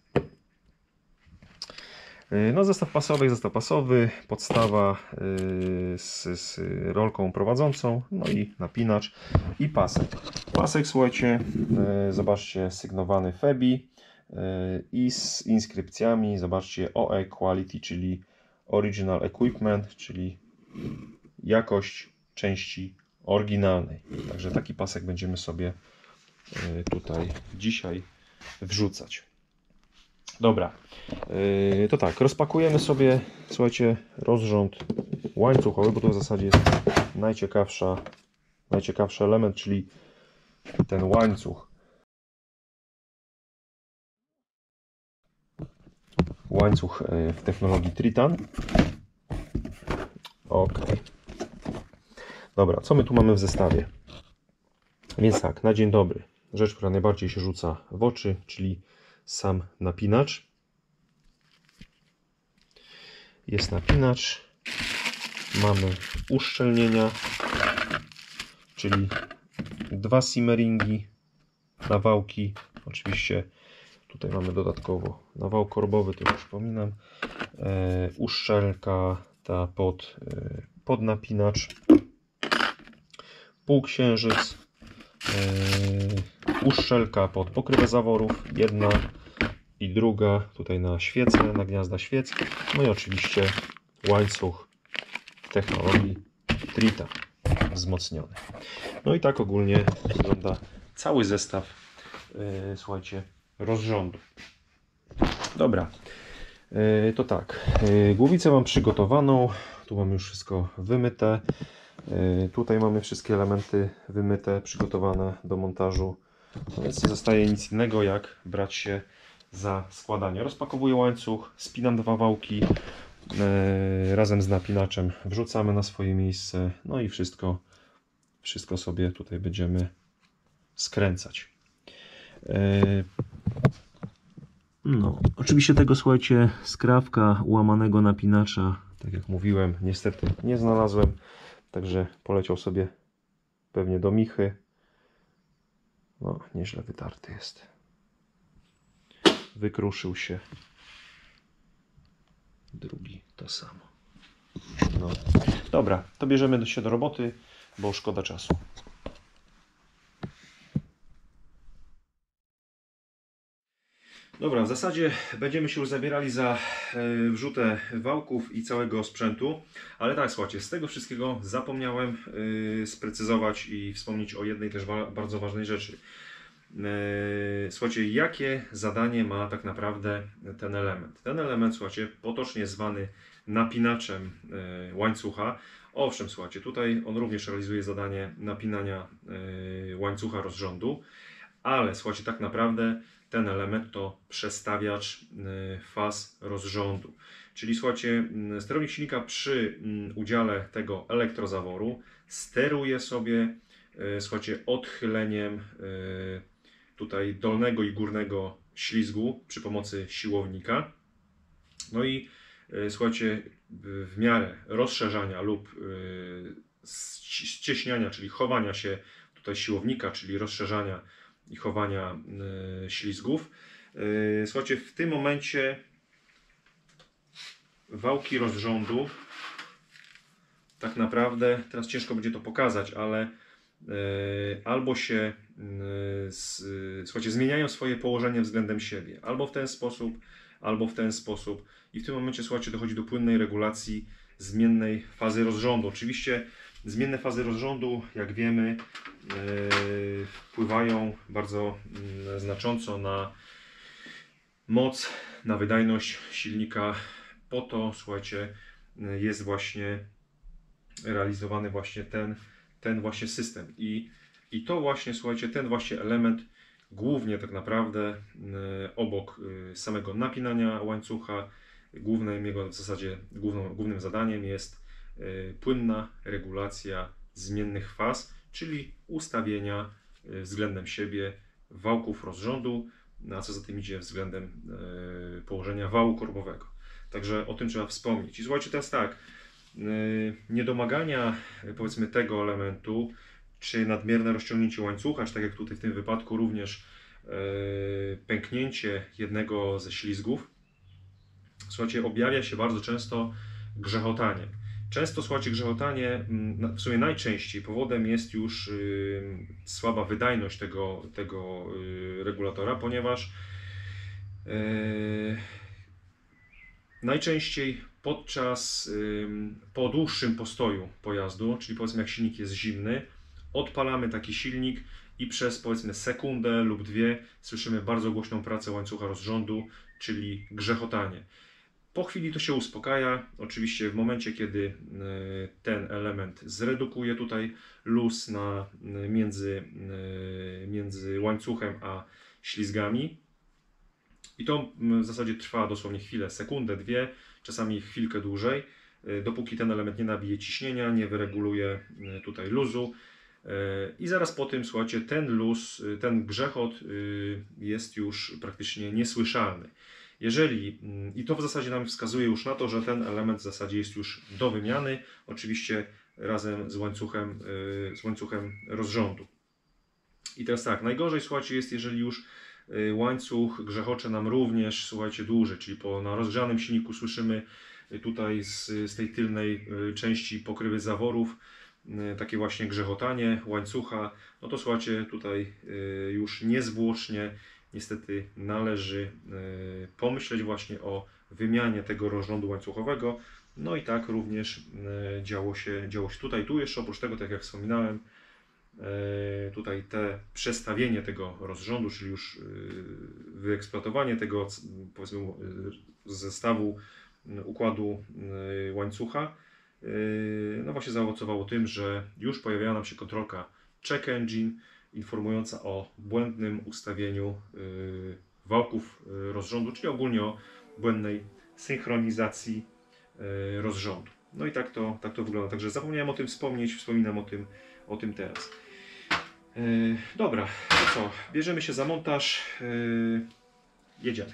No, zestaw pasowy, podstawa z rolką prowadzącą, no i napinacz i pasek. Pasek, słuchajcie, zobaczcie, sygnowany Febi i z inskrypcjami, zobaczcie, OE Quality, czyli Original Equipment, czyli jakość części oryginalnej. Także taki pasek będziemy sobie tutaj dzisiaj wrzucać. Dobra, to tak, rozpakujemy sobie, słuchajcie, rozrząd łańcuchowy, bo to w zasadzie jest najciekawszy element, czyli ten łańcuch. Łańcuch w technologii Tritan. Ok. Dobra, co my tu mamy w zestawie? Więc tak, na dzień dobry, rzecz, która najbardziej się rzuca w oczy, czyli sam napinacz. Jest napinacz. Mamy uszczelnienia, czyli 2 simmeringi, nawałki. Oczywiście tutaj mamy dodatkowo nawał korbowy, to już przypominam. Uszczelka ta pod napinacz. Półksiężyc. Uszczelka pod pokrywę zaworów. Jedna i druga tutaj na świece, na gniazda świec. No i oczywiście łańcuch w technologii Tritan wzmocniony. No i tak ogólnie wygląda cały zestaw, słuchajcie, rozrządu. Dobra, to tak, głowicę mam przygotowaną, tu mam już wszystko wymyte, tutaj mamy wszystkie elementy wymyte, przygotowane do montażu, więc nie zostaje nic innego jak brać się za składanie. Rozpakowuję łańcuch, spinam 2 wałki razem z napinaczem, wrzucamy na swoje miejsce, no i wszystko sobie tutaj będziemy skręcać. No, oczywiście tego, słuchajcie, skrawka łamanego napinacza, tak jak mówiłem, niestety nie znalazłem, także poleciał sobie pewnie do Michy. No, nieźle wytarty jest. Wykruszył się. Drugi to samo. No. Dobra, to bierzemy się do roboty, bo szkoda czasu. Dobra, w zasadzie będziemy się już zabierali za wrzutę wałków i całego sprzętu, ale tak, słuchajcie, z tego wszystkiego zapomniałem sprecyzować i wspomnieć o jednej też bardzo ważnej rzeczy. Słuchajcie, jakie zadanie ma tak naprawdę ten element? Ten element, słuchajcie, potocznie zwany napinaczem łańcucha. Owszem, słuchajcie, tutaj on również realizuje zadanie napinania łańcucha rozrządu, ale słuchajcie, tak naprawdę ten element to przestawiacz faz rozrządu. Czyli słuchajcie, sterownik silnika przy udziale tego elektrozaworu steruje sobie, słuchajcie, odchyleniem tutaj dolnego i górnego ślizgu przy pomocy siłownika. No i słuchajcie, w miarę rozszerzania lub ścieśniania, czyli chowania się tutaj siłownika, czyli rozszerzania i chowania ślizgów. Słuchajcie, w tym momencie wałki rozrządu tak naprawdę, teraz ciężko będzie to pokazać, ale albo się słuchajcie, zmieniają swoje położenie względem siebie, albo w ten sposób, albo w ten sposób, i w tym momencie, słuchajcie, dochodzi do płynnej regulacji zmiennej fazy rozrządu. Oczywiście zmienne fazy rozrządu, jak wiemy, wpływają bardzo znacząco na moc, na wydajność silnika. Po to, słuchajcie, jest właśnie realizowany właśnie ten właśnie system. I to właśnie, słuchajcie, ten właśnie element głównie tak naprawdę obok samego napinania łańcucha, głównym jego w zasadzie głównym zadaniem jest płynna regulacja zmiennych faz, czyli ustawienia względem siebie wałków rozrządu, a co za tym idzie względem położenia wału korbowego. Także o tym trzeba wspomnieć. I słuchajcie, teraz tak, niedomagania powiedzmy tego elementu, czy nadmierne rozciągnięcie łańcucha, czy tak jak tutaj w tym wypadku również pęknięcie jednego ze ślizgów, słuchajcie, objawia się bardzo często grzechotaniem. Często, słuchajcie, grzechotanie, w sumie najczęściej powodem jest już słaba wydajność tego regulatora, ponieważ najczęściej po dłuższym postoju pojazdu, czyli powiedzmy jak silnik jest zimny, odpalamy taki silnik i przez powiedzmy sekundę lub dwie słyszymy bardzo głośną pracę łańcucha rozrządu, czyli grzechotanie. Po chwili to się uspokaja, oczywiście w momencie kiedy ten element zredukuje tutaj luz między łańcuchem a ślizgami. I to w zasadzie trwa dosłownie chwilę, sekundę, dwie, czasami chwilkę dłużej, dopóki ten element nie nabije ciśnienia, nie wyreguluje tutaj luzu. I zaraz po tym, słuchajcie, ten luz, ten grzechot jest już praktycznie niesłyszalny. I to w zasadzie nam wskazuje już na to, że ten element w zasadzie jest już do wymiany, oczywiście razem z łańcuchem rozrządu. I teraz tak, najgorzej, słuchajcie, jest jeżeli już łańcuch grzechocze nam również, słuchajcie, dłużej, czyli na rozgrzanym silniku słyszymy tutaj z tej tylnej części pokrywy zaworów takie właśnie grzechotanie łańcucha. No to słuchajcie, tutaj już niezwłocznie niestety należy pomyśleć właśnie o wymianie tego rozrządu łańcuchowego. No i tak również działo się tutaj. Tu jeszcze oprócz tego, tak jak wspominałem, tutaj przestawienie tego rozrządu, czyli już wyeksploatowanie tego, powiedzmy, zestawu układu łańcucha, no właśnie zaowocowało tym, że już pojawiała nam się kontrolka check engine informująca o błędnym ustawieniu wałków rozrządu, czyli ogólnie o błędnej synchronizacji rozrządu. No i tak to wygląda. Także zapomniałem o tym wspomnieć, wspominam o tym teraz. Dobra, to co? Bierzemy się za montaż. Jedziemy.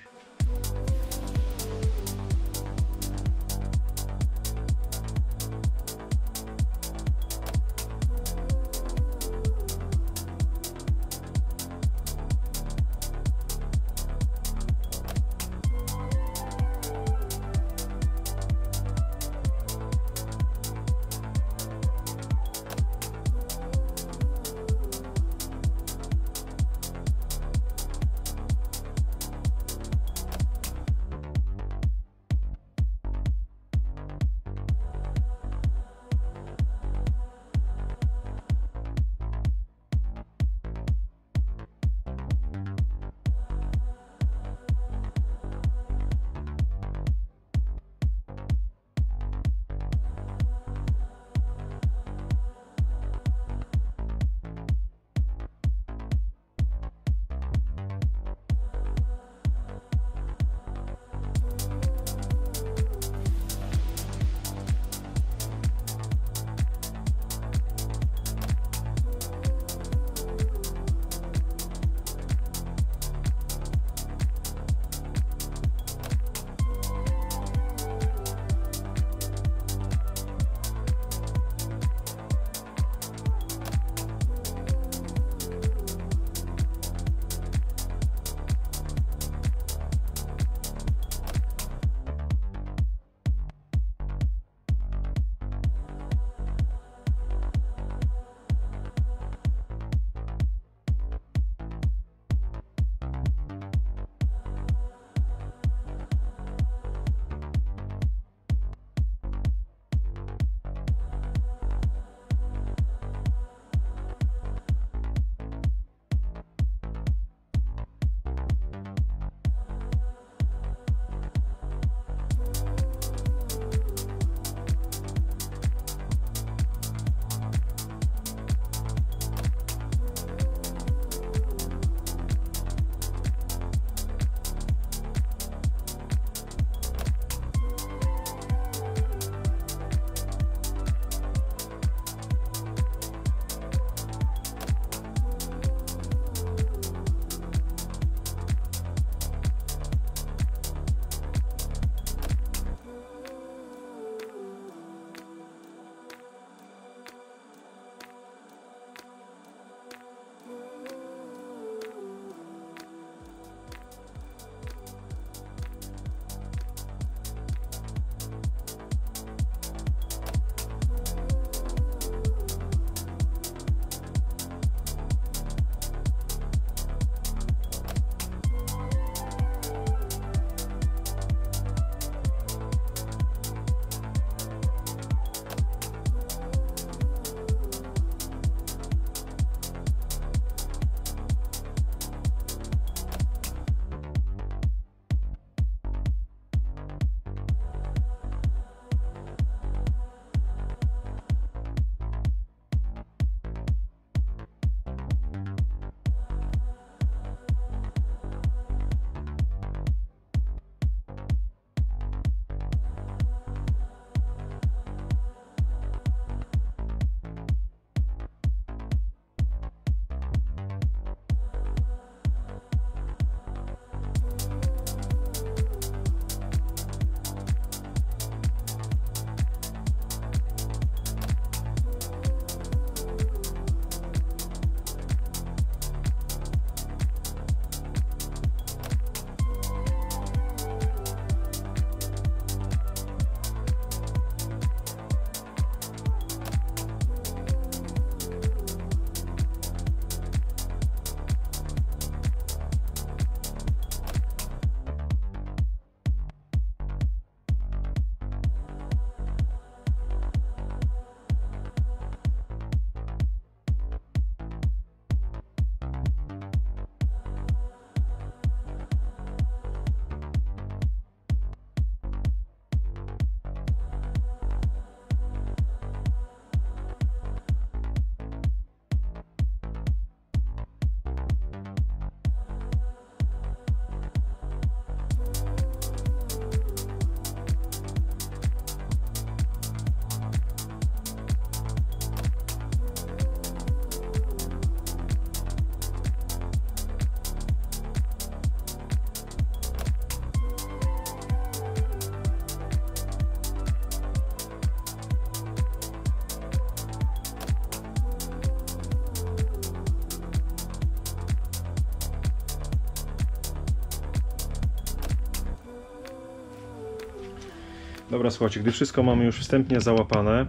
Dobra, słuchajcie, gdy wszystko mamy już wstępnie załapane,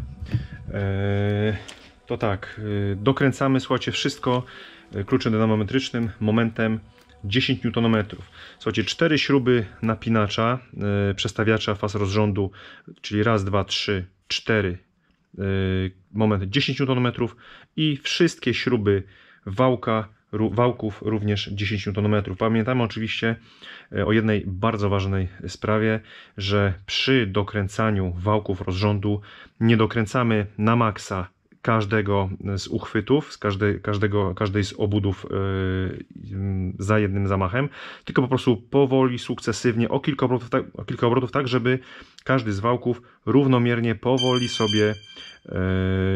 to tak, dokręcamy, słuchajcie, wszystko kluczem dynamometrycznym momentem 10 Nm. Słuchajcie, 4 śruby napinacza, przestawiacza faz rozrządu, czyli raz, dwa, trzy, 4, moment 10 Nm i wszystkie śruby wałków również 10 Nm. Pamiętamy oczywiście o jednej bardzo ważnej sprawie, że przy dokręcaniu wałków rozrządu nie dokręcamy na maksa każdego z uchwytów, z każdej z obudów za jednym zamachem, tylko po prostu powoli, sukcesywnie, o kilka obrotów, tak żeby każdy z wałków równomiernie, powoli sobie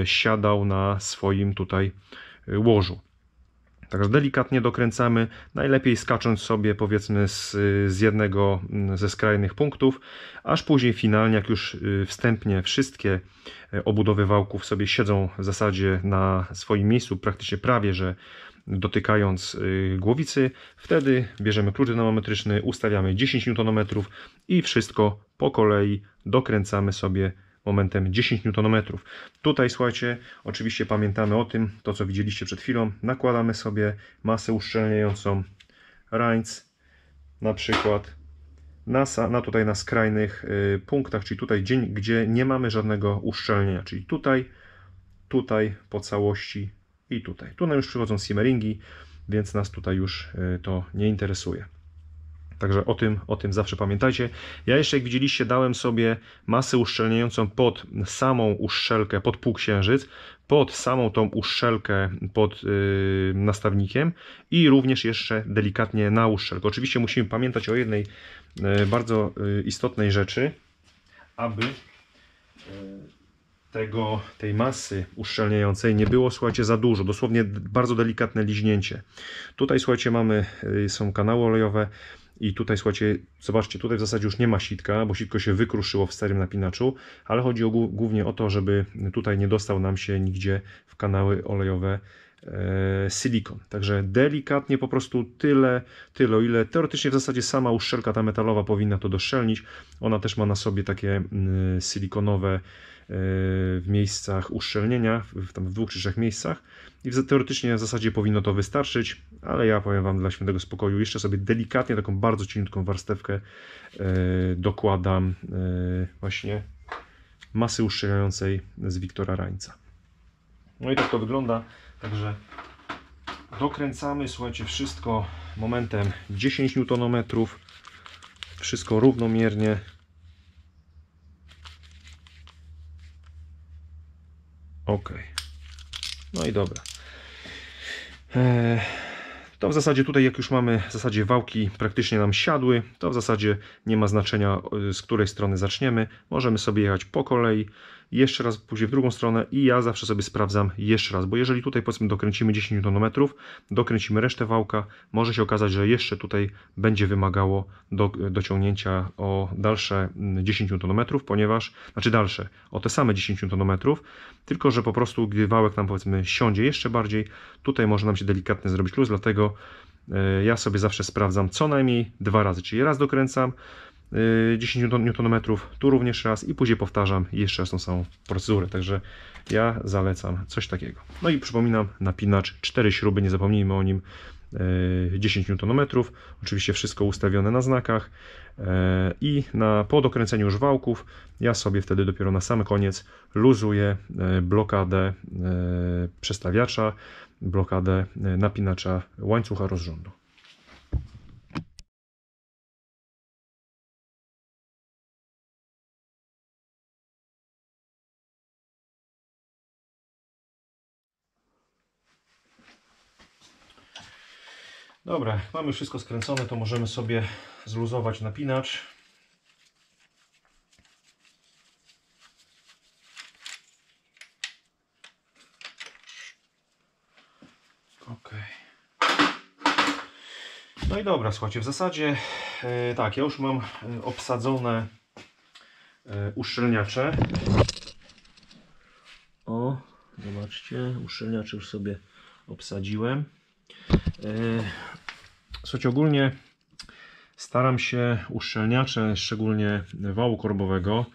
siadał na swoim tutaj łożu. Także delikatnie dokręcamy, najlepiej skacząc sobie powiedzmy z jednego ze skrajnych punktów, aż później finalnie, jak już wstępnie wszystkie obudowy wałków sobie siedzą w zasadzie na swoim miejscu, praktycznie prawie że dotykając głowicy, wtedy bierzemy klucz dynamometryczny, ustawiamy 10 Nm i wszystko po kolei dokręcamy sobie momentem 10 Nm. Tutaj słuchajcie, oczywiście pamiętamy o tym, to co widzieliście przed chwilą, nakładamy sobie masę uszczelniającą Reinz, na przykład tutaj na skrajnych punktach, czyli tutaj gdzie nie mamy żadnego uszczelnienia, czyli tutaj po całości i tutaj. Tu nam już przychodzą simmeringi, więc nas tutaj już to nie interesuje. Także o tym zawsze pamiętajcie. Ja jeszcze, jak widzieliście, dałem sobie masę uszczelniającą pod samą uszczelkę, pod półksiężyc, pod samą tą uszczelkę pod nastawnikiem i również jeszcze delikatnie na uszczelkę. Oczywiście musimy pamiętać o jednej bardzo istotnej rzeczy, aby tej masy uszczelniającej nie było, słuchajcie, za dużo, dosłownie bardzo delikatne liźnięcie. Tutaj, słuchajcie, są kanały olejowe i tutaj, słuchajcie, zobaczcie, tutaj w zasadzie już nie ma sitka, bo sitko się wykruszyło w starym napinaczu, ale chodzi głównie o to, żeby tutaj nie dostał nam się nigdzie w kanały olejowe silikon. Także delikatnie, po prostu tyle, o ile teoretycznie w zasadzie sama uszczelka ta metalowa powinna to doszczelnić. Ona też ma na sobie takie silikonowe w miejscach uszczelnienia, tam w 2 czy 3 miejscach i teoretycznie w zasadzie powinno to wystarczyć, ale ja powiem Wam dla świętego spokoju, jeszcze sobie delikatnie taką bardzo cieniutką warstewkę dokładam właśnie masy uszczelniającej z Wiktora Reinza. No i tak to wygląda, także dokręcamy, słuchajcie, wszystko momentem 10 Nm, wszystko równomiernie. Ok, no i dobra. To w zasadzie tutaj, jak już mamy w zasadzie wałki praktycznie nam siadły, to w zasadzie nie ma znaczenia, z której strony zaczniemy. Możemy sobie jechać po kolei, jeszcze raz później w drugą stronę i ja zawsze sobie sprawdzam jeszcze raz, bo jeżeli tutaj powiedzmy dokręcimy 10 Nm, dokręcimy resztę wałka, może się okazać, że jeszcze tutaj będzie wymagało dociągnięcia o dalsze 10 Nm, ponieważ, znaczy dalsze, o te same 10 Nm, tylko że po prostu gdy wałek nam powiedzmy siądzie jeszcze bardziej, tutaj może nam się delikatnie zrobić luz, dlatego ja sobie zawsze sprawdzam co najmniej 2 razy, czyli raz dokręcam 10 Nm, tu również raz i później powtarzam jeszcze raz tą samą procedurę, także ja zalecam coś takiego. No i przypominam, napinacz, 4 śruby, nie zapomnijmy o nim, 10 Nm, oczywiście wszystko ustawione na znakach i po dokręceniu już wałków ja sobie wtedy dopiero na sam koniec luzuję blokadę przestawiacza, blokadę napinacza łańcucha rozrządu. Dobra, jak mamy wszystko skręcone, to możemy sobie zluzować napinacz. Ok. No i dobra, słuchajcie, w zasadzie tak, ja już mam obsadzone uszczelniacze. O, zobaczcie, uszczelniacze już sobie obsadziłem. Słuchajcie, ogólnie staram się uszczelniacze, szczególnie wału korbowego,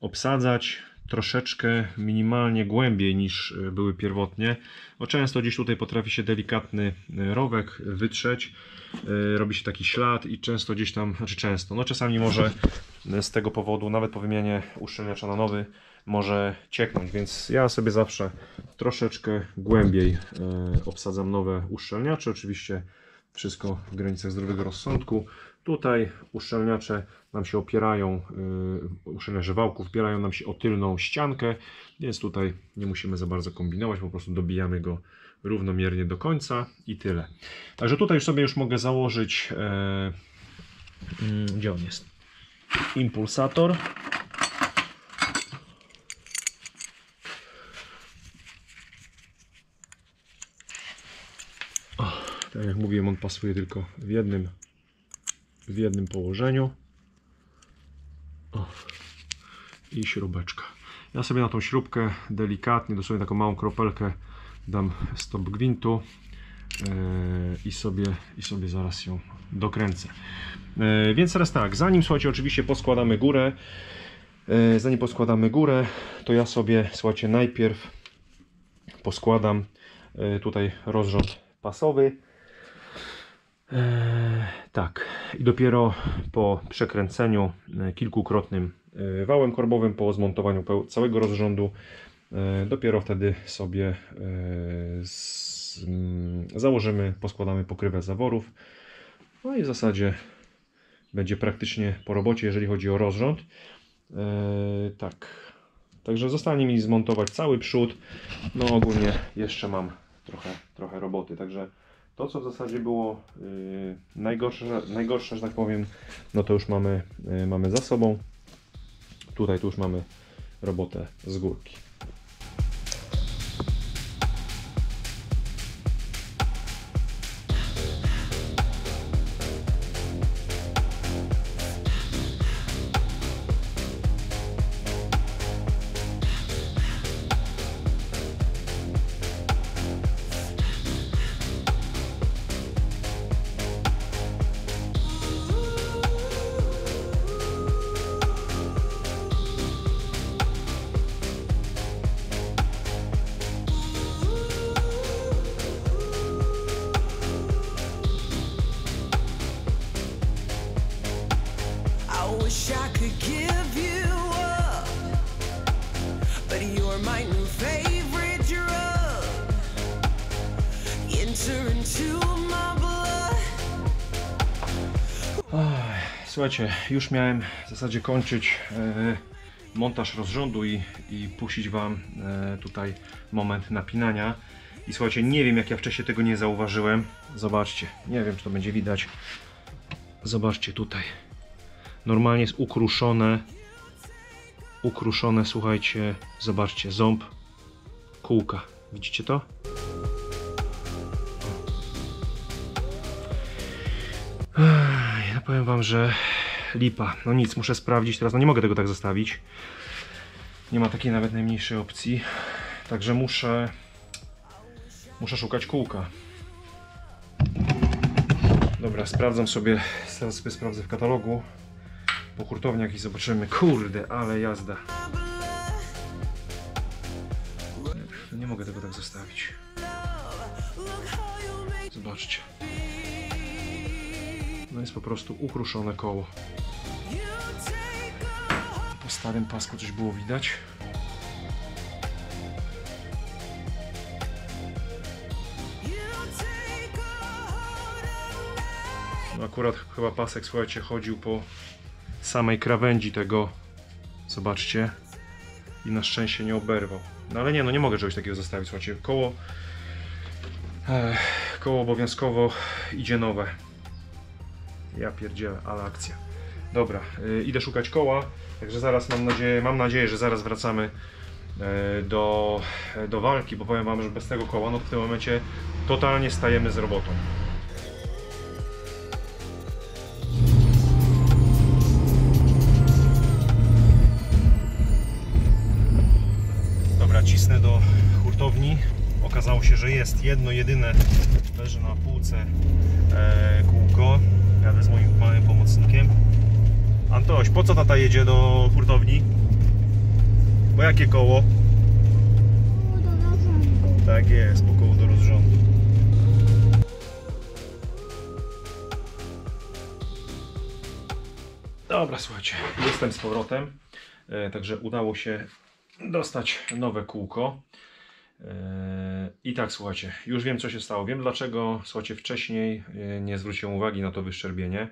obsadzać troszeczkę minimalnie głębiej niż były pierwotnie, bo często gdzieś tutaj potrafi się delikatny rowek wytrzeć, robi się taki ślad i często gdzieś tam, no czasami może z tego powodu, nawet po wymianie uszczelniacza na nowy, może cieknąć, więc ja sobie zawsze troszeczkę głębiej obsadzam nowe uszczelniacze, oczywiście wszystko w granicach zdrowego rozsądku. Tutaj uszczelniacze nam się opierają, uszczelniacze wałków opierają nam się o tylną ściankę, więc tutaj nie musimy za bardzo kombinować, po prostu dobijamy go równomiernie do końca i tyle. Także tutaj sobie mogę założyć, gdzie on jest, impulsator. Tak jak mówiłem, on pasuje tylko w jednym położeniu. O. I śrubeczka. Ja sobie na tą śrubkę delikatnie, dosłownie taką małą kropelkę dam stop gwintu i sobie zaraz ją dokręcę. Więc teraz tak, zanim, słuchajcie, oczywiście poskładamy górę, to ja sobie, słuchajcie, najpierw poskładam tutaj rozrząd pasowy. Tak, i dopiero po przekręceniu kilkukrotnym wałem korbowym, po zmontowaniu całego rozrządu, dopiero wtedy sobie założymy, poskładamy pokrywę zaworów. No i w zasadzie będzie praktycznie po robocie, jeżeli chodzi o rozrząd. Tak, także zostanie mi zmontować cały przód. No ogólnie jeszcze mam trochę roboty, także to, co w zasadzie było najgorsze, że tak powiem, no to już mamy za sobą. Tutaj tu już mamy robotę z górki. Wish I could give you up, but you're my new favorite drug. Enter into my blood. Słuchajcie, już miałem w zasadzie kończyć montaż rozrządu i puścić Wam tutaj moment napinania. I słuchajcie, nie wiem, jak ja wcześniej tego nie zauważyłem. Zobaczcie, nie wiem, czy to będzie widać. Zobaczcie tutaj. Normalnie jest ukruszone, słuchajcie, zobaczcie, ząb kółka. Widzicie to? Ja powiem Wam, że lipa. No nic, muszę sprawdzić teraz. No nie mogę tego tak zostawić. Nie ma takiej nawet najmniejszej opcji. Także muszę szukać kółka. Dobra, sprawdzam sobie, teraz sobie sprawdzę w katalogu po hurtowniach i zobaczymy. Kurde, ale jazda. Nie mogę tego tak zostawić. Zobaczcie. No jest po prostu ukruszone koło. Po starym pasku coś było widać. No akurat chyba pasek, słuchajcie, chodził po samej krawędzi tego, zobaczcie, i na szczęście nie oberwał. No ale nie, no nie mogę czegoś takiego zostawić, słuchajcie, koło obowiązkowo idzie nowe. Ja pierdzielę, ale akcja. Dobra, idę szukać koła, także zaraz mam nadzieję, że zaraz wracamy do walki, bo powiem Wam, że bez tego koła, no w tym momencie totalnie stajemy z robotą. Dobra, cisnę do hurtowni. Okazało się, że jest jedno jedyne, leży na półce kółko. Jadę z moim małym pomocnikiem. Antoś, po co tata jedzie do hurtowni? Bo jakie koło? Tak jest, po koło do rozrządu. Dobra, słuchajcie, jestem z powrotem. Także udało się dostać nowe kółko. I tak, słuchajcie, już wiem, co się stało. Wiem, dlaczego, słuchajcie, wcześniej nie zwróciłem uwagi na to wyszczerbienie.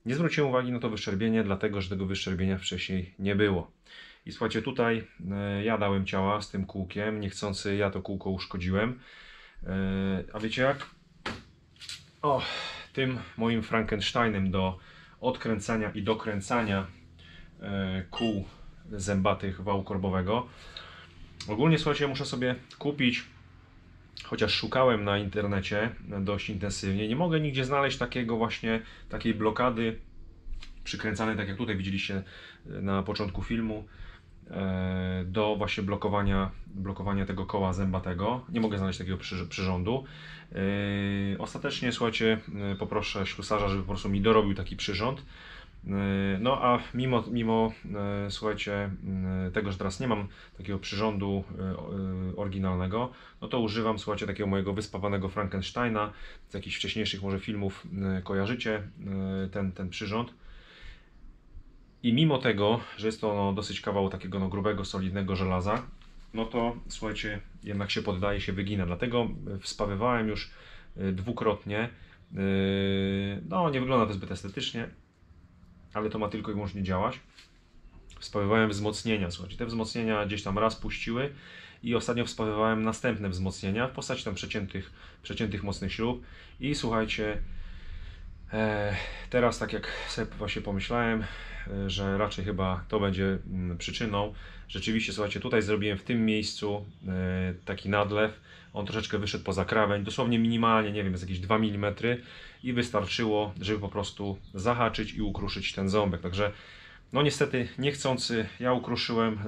Nie zwróciłem uwagi na to wyszczerbienie, dlatego że tego wyszczerbienia wcześniej nie było. I słuchajcie, tutaj ja dałem ciała z tym kółkiem, niechcący ja to kółko uszkodziłem. A wiecie jak? O, tym moim Frankensteinem do odkręcania i dokręcania kół zębatych wału korbowego. Ogólnie, słuchajcie, muszę sobie kupić, chociaż szukałem na internecie dość intensywnie, nie mogę nigdzie znaleźć takiej blokady przykręcanej, tak jak tutaj widzieliście na początku filmu, do właśnie blokowania tego koła zębatego. Nie mogę znaleźć takiego przyrządu. Ostatecznie, słuchajcie, poproszę ślusarza, żeby po prostu mi dorobił taki przyrząd. No a mimo słuchajcie, tego, że teraz nie mam takiego przyrządu oryginalnego, no to używam, słuchajcie, takiego mojego wyspawanego Frankensteina. Z jakichś wcześniejszych może filmów kojarzycie ten przyrząd. I mimo tego, że jest to dosyć kawał takiego grubego, solidnego żelaza, no to słuchajcie, jednak się poddaje, się wygina. Dlatego wspawywałem już dwukrotnie. No nie wygląda to zbyt estetycznie, ale to ma tylko i wyłącznie działać. Wspawywałem wzmocnienia, słuchajcie, te wzmocnienia gdzieś tam raz puściły i ostatnio wspawywałem następne wzmocnienia w postaci tam przeciętych mocnych śrub. I słuchajcie, teraz tak jak sobie właśnie pomyślałem, że raczej chyba to będzie przyczyną. Rzeczywiście, słuchajcie, tutaj zrobiłem w tym miejscu taki nadlew. On troszeczkę wyszedł poza krawędź, dosłownie minimalnie, nie wiem, z jakieś 2 mm i wystarczyło, żeby po prostu zahaczyć i ukruszyć ten ząbek. Także no niestety niechcący ja ukruszyłem,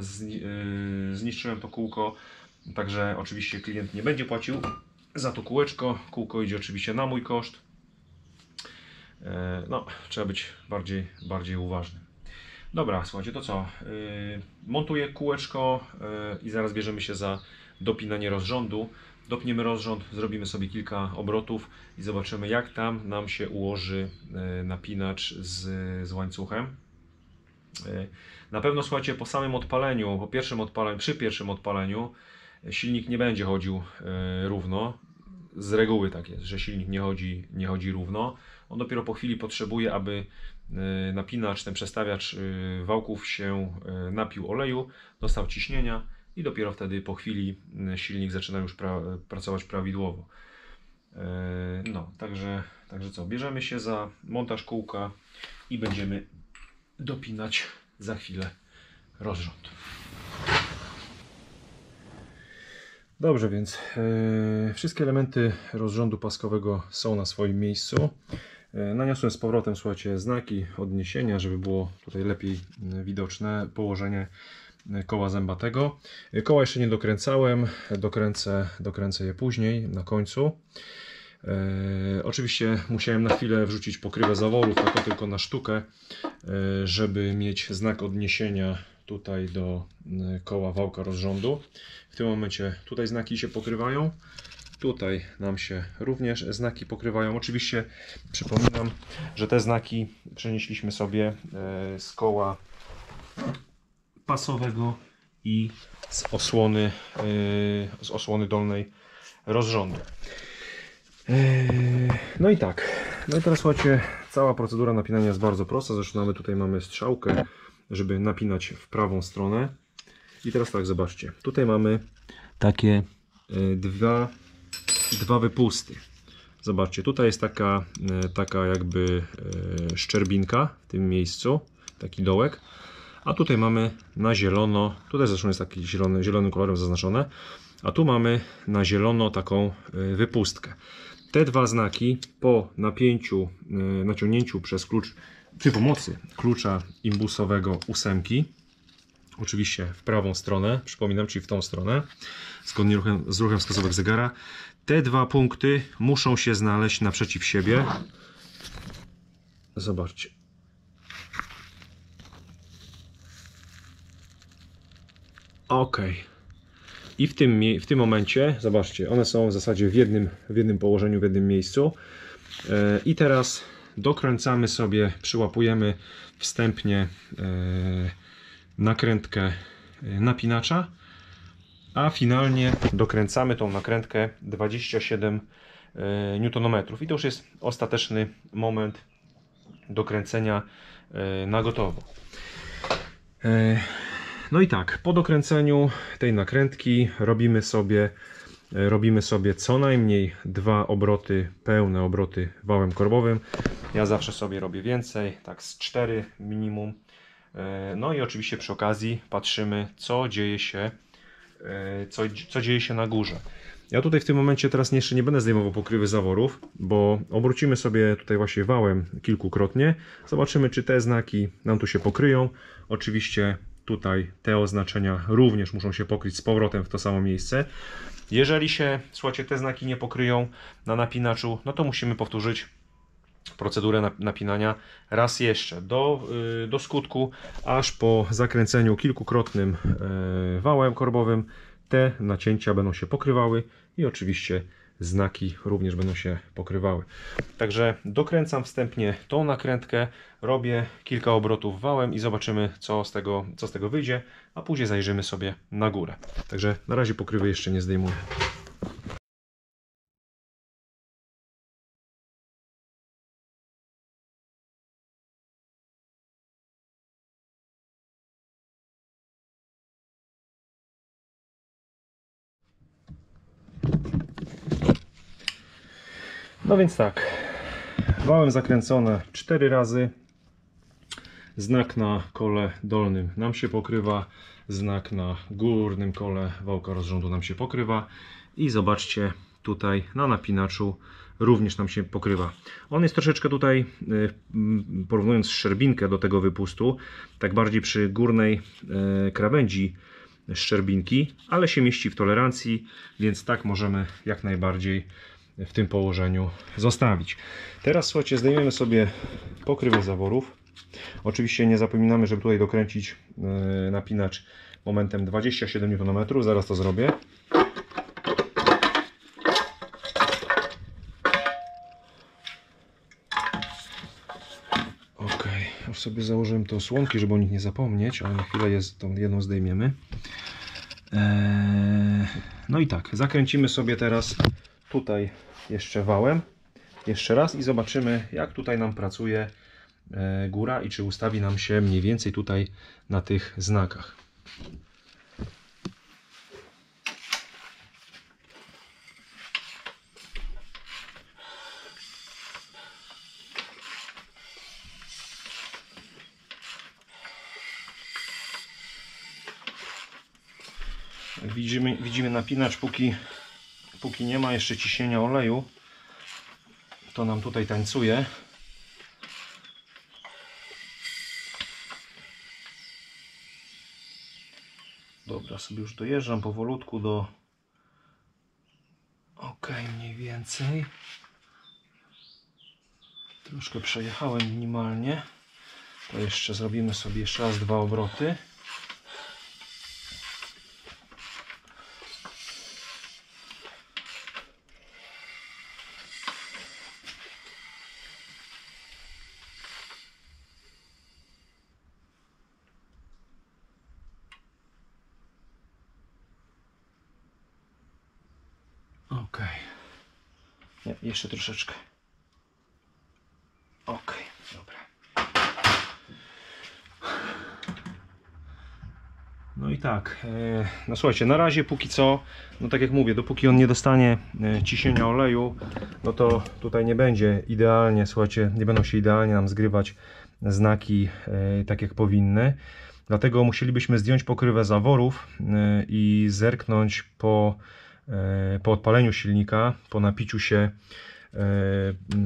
zniszczyłem to kółko. Także oczywiście klient nie będzie płacił za to kółeczko. Kółko idzie oczywiście na mój koszt. No, trzeba być bardziej uważnym. Dobra, słuchajcie, to co? Montuję kółeczko i zaraz bierzemy się za dopinanie rozrządu. Dopniemy rozrząd, zrobimy sobie kilka obrotów i zobaczymy, jak tam nam się ułoży napinacz z łańcuchem. Na pewno, słuchajcie, po samym odpaleniu, przy pierwszym odpaleniu silnik nie będzie chodził równo. Z reguły tak jest, że silnik nie chodzi równo. On dopiero po chwili potrzebuje, aby napinacz, ten przestawiacz wałków się napił oleju, dostał ciśnienia i dopiero wtedy po chwili silnik zaczyna już pracować prawidłowo. No, także co, bierzemy się za montaż kółka i będziemy dopinać za chwilę rozrząd. Dobrze, więc wszystkie elementy rozrządu paskowego są na swoim miejscu. Naniosłem z powrotem, słuchajcie, znaki odniesienia, żeby było tutaj lepiej widoczne położenie koła zębatego. Koła jeszcze nie dokręcałem, dokręcę je później, na końcu. Oczywiście musiałem na chwilę wrzucić pokrywę zaworów, taką tylko na sztukę, żeby mieć znak odniesienia tutaj do koła wałka rozrządu. W tym momencie tutaj znaki się pokrywają. Tutaj nam się również znaki pokrywają. Oczywiście przypominam, że te znaki przenieśliśmy sobie z koła pasowego i z osłony dolnej rozrządu. No i tak. No i teraz, słuchajcie, cała procedura napinania jest bardzo prosta. Zresztą tutaj mamy strzałkę, żeby napinać w prawą stronę. I teraz tak, zobaczcie. Tutaj mamy takie dwa wypusty. Zobaczcie, tutaj jest taka jakby szczerbinka w tym miejscu, taki dołek, a tutaj mamy na zielono, tutaj zresztą jest taki zielonym kolorem zaznaczone, a tu mamy na zielono taką wypustkę. Te dwa znaki po naciągnięciu przez klucz, przy pomocy klucza imbusowego 8, oczywiście w prawą stronę, przypominam, czyli w tą stronę, zgodnie z ruchem wskazówek zegara, te dwa punkty muszą się znaleźć naprzeciw siebie. Zobaczcie. Ok. I w tym momencie, zobaczcie, one są w zasadzie w jednym położeniu, w jednym miejscu. I teraz dokręcamy sobie, przyłapujemy wstępnie nakrętkę napinacza, a finalnie dokręcamy tą nakrętkę 27 Nm. I to już jest ostateczny moment dokręcenia na gotowo. No i tak, po dokręceniu tej nakrętki robimy sobie co najmniej 2 obroty, pełne obroty wałem korbowym. Ja zawsze sobie robię więcej, tak z 4 minimum. No i oczywiście przy okazji patrzymy, co dzieje się na górze. Ja tutaj w tym momencie teraz jeszcze nie będę zdejmował pokrywy zaworów, bo obrócimy sobie tutaj właśnie wałem kilkukrotnie. Zobaczymy, czy te znaki nam tu się pokryją. Oczywiście tutaj te oznaczenia również muszą się pokryć z powrotem w to samo miejsce. Jeżeli się, słuchajcie, te znaki nie pokryją na napinaczu, no to musimy powtórzyć procedurę napinania raz jeszcze do skutku, aż po zakręceniu kilkukrotnym wałem korbowym te nacięcia będą się pokrywały i oczywiście znaki również będą się pokrywały. Także dokręcam wstępnie tą nakrętkę, robię kilka obrotów wałem i zobaczymy, co z tego wyjdzie, a później zajrzymy sobie na górę. Także na razie pokrywy jeszcze nie zdejmuję. No więc tak, wałem zakręcone 4 razy, znak na kole dolnym nam się pokrywa, znak na górnym kole wałka rozrządu nam się pokrywa i zobaczcie, tutaj na napinaczu również nam się pokrywa. On jest troszeczkę tutaj, porównując szczerbinkę do tego wypustu, tak bardziej przy górnej krawędzi szczerbinki, ale się mieści w tolerancji, więc tak możemy jak najbardziej w tym położeniu zostawić. Teraz słuchajcie, zdejmiemy sobie pokrywy zaworów. Oczywiście nie zapominamy, żeby tutaj dokręcić napinacz momentem 27 Nm. Zaraz to zrobię. Ok, już sobie założyłem te osłonki, żeby o nich nie zapomnieć, ale na chwilę tą jedną zdejmiemy. No i tak, zakręcimy sobie teraz tutaj jeszcze wałem, jeszcze raz i zobaczymy, jak tutaj nam pracuje góra i czy ustawi nam się mniej więcej tutaj na tych znakach. Jak widzimy napinacz, póki nie ma jeszcze ciśnienia oleju, to nam tutaj tańcuje. Dobra, sobie już dojeżdżam powolutku do ok, mniej więcej. Troszkę przejechałem minimalnie. To jeszcze zrobimy sobie jeszcze raz 2 obroty. Ok. Nie, jeszcze troszeczkę. Ok, dobra. No i tak, no słuchajcie, na razie póki co, no tak jak mówię, dopóki on nie dostanie ciśnienia oleju, no to tutaj nie będzie idealnie, słuchajcie, nie będą się idealnie nam zgrywać znaki tak jak powinny. Dlatego musielibyśmy zdjąć pokrywę zaworów i zerknąć po odpaleniu silnika, po napiciu się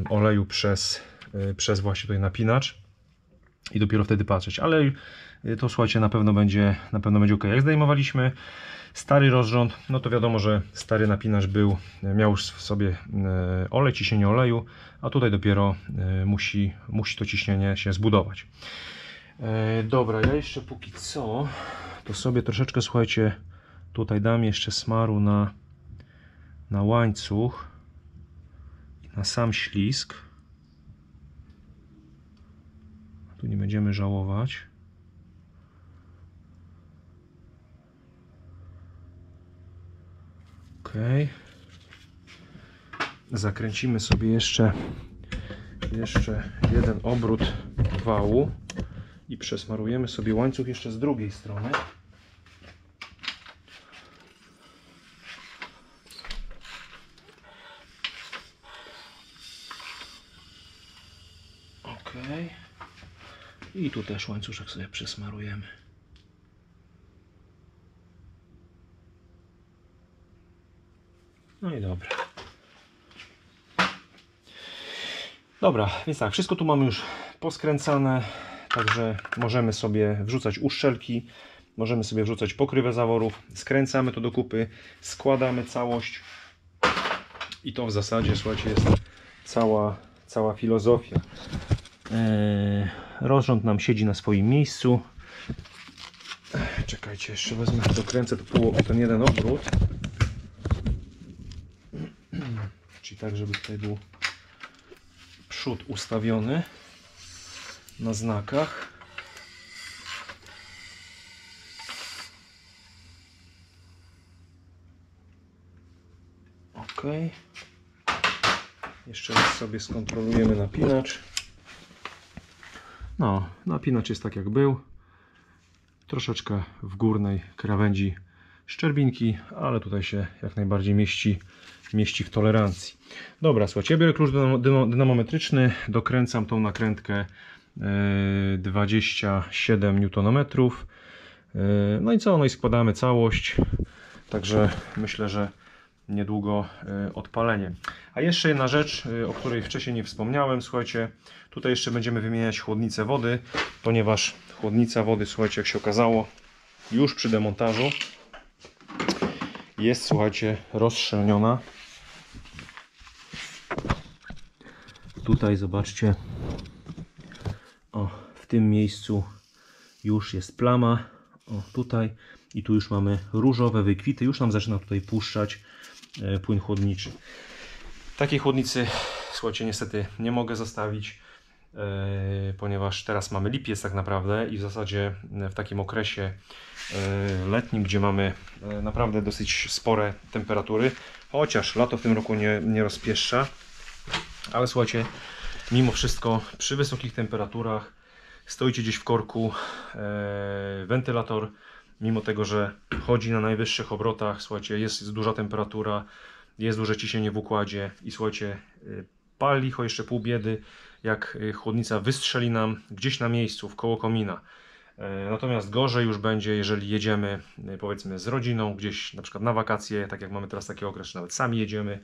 oleju przez właśnie tutaj napinacz i dopiero wtedy patrzeć, ale to słuchajcie, na pewno będzie ok. Jak zdejmowaliśmy stary rozrząd, no to wiadomo, że stary napinacz miał już w sobie olej, ciśnienie oleju, a tutaj dopiero musi to ciśnienie się zbudować. Dobra, ja jeszcze póki co to sobie troszeczkę, słuchajcie, tutaj dam jeszcze smaru na łańcuch i na sam ślizg. Tu nie będziemy żałować. Ok. Zakręcimy sobie jeszcze jeden obrót wału i przesmarujemy sobie łańcuch jeszcze z drugiej strony. Ok. I tu też łańcuszek sobie przesmarujemy. No i dobra. Dobra, więc tak, wszystko tu mamy już poskręcane, także możemy sobie wrzucać uszczelki, możemy sobie wrzucać pokrywę zaworów, skręcamy to do kupy, składamy całość i to w zasadzie, słuchajcie, jest cała filozofia. Rozrząd nam siedzi na swoim miejscu. Czekajcie, jeszcze wezmę, dokręcę ten jeden obrót, czyli tak, żeby tutaj był przód ustawiony na znakach. Ok. Jeszcze raz sobie skontrolujemy napinacz. No, napinacz jest tak jak był. Troszeczkę w górnej krawędzi szczerbinki, ale tutaj się jak najbardziej mieści w tolerancji. Dobra, słuchajcie, ja biorę klucz dynamometryczny, dokręcam tą nakrętkę 27 Nm. No i co? No i składamy całość. Także myślę, że niedługo odpalenie. A jeszcze jedna rzecz, o której wcześniej nie wspomniałem. Słuchajcie, tutaj jeszcze będziemy wymieniać chłodnicę wody, ponieważ chłodnica wody, słuchajcie, jak się okazało, już przy demontażu jest, słuchajcie, rozszczelniona. Tutaj zobaczcie, o, w tym miejscu już jest plama, o, tutaj, i tu już mamy różowe wykwity, już nam zaczyna tutaj puszczać płyn chłodniczy. Takiej chłodnicy, słuchajcie, niestety nie mogę zostawić, ponieważ teraz mamy lipiec tak naprawdę i w zasadzie w takim okresie letnim, gdzie mamy naprawdę dosyć spore temperatury, chociaż lato w tym roku nie rozpieszcza, ale słuchajcie, mimo wszystko przy wysokich temperaturach stoicie gdzieś w korku, wentylator, mimo tego, że chodzi na najwyższych obrotach, słuchajcie, jest duża temperatura, jest duże ciśnienie w układzie i słuchajcie, pal licho jeszcze pół biedy, jak chłodnica wystrzeli nam gdzieś na miejscu, koło komina. Natomiast gorzej już będzie, jeżeli jedziemy, powiedzmy, z rodziną, gdzieś na przykład na wakacje, tak jak mamy teraz taki okres, czy nawet sami jedziemy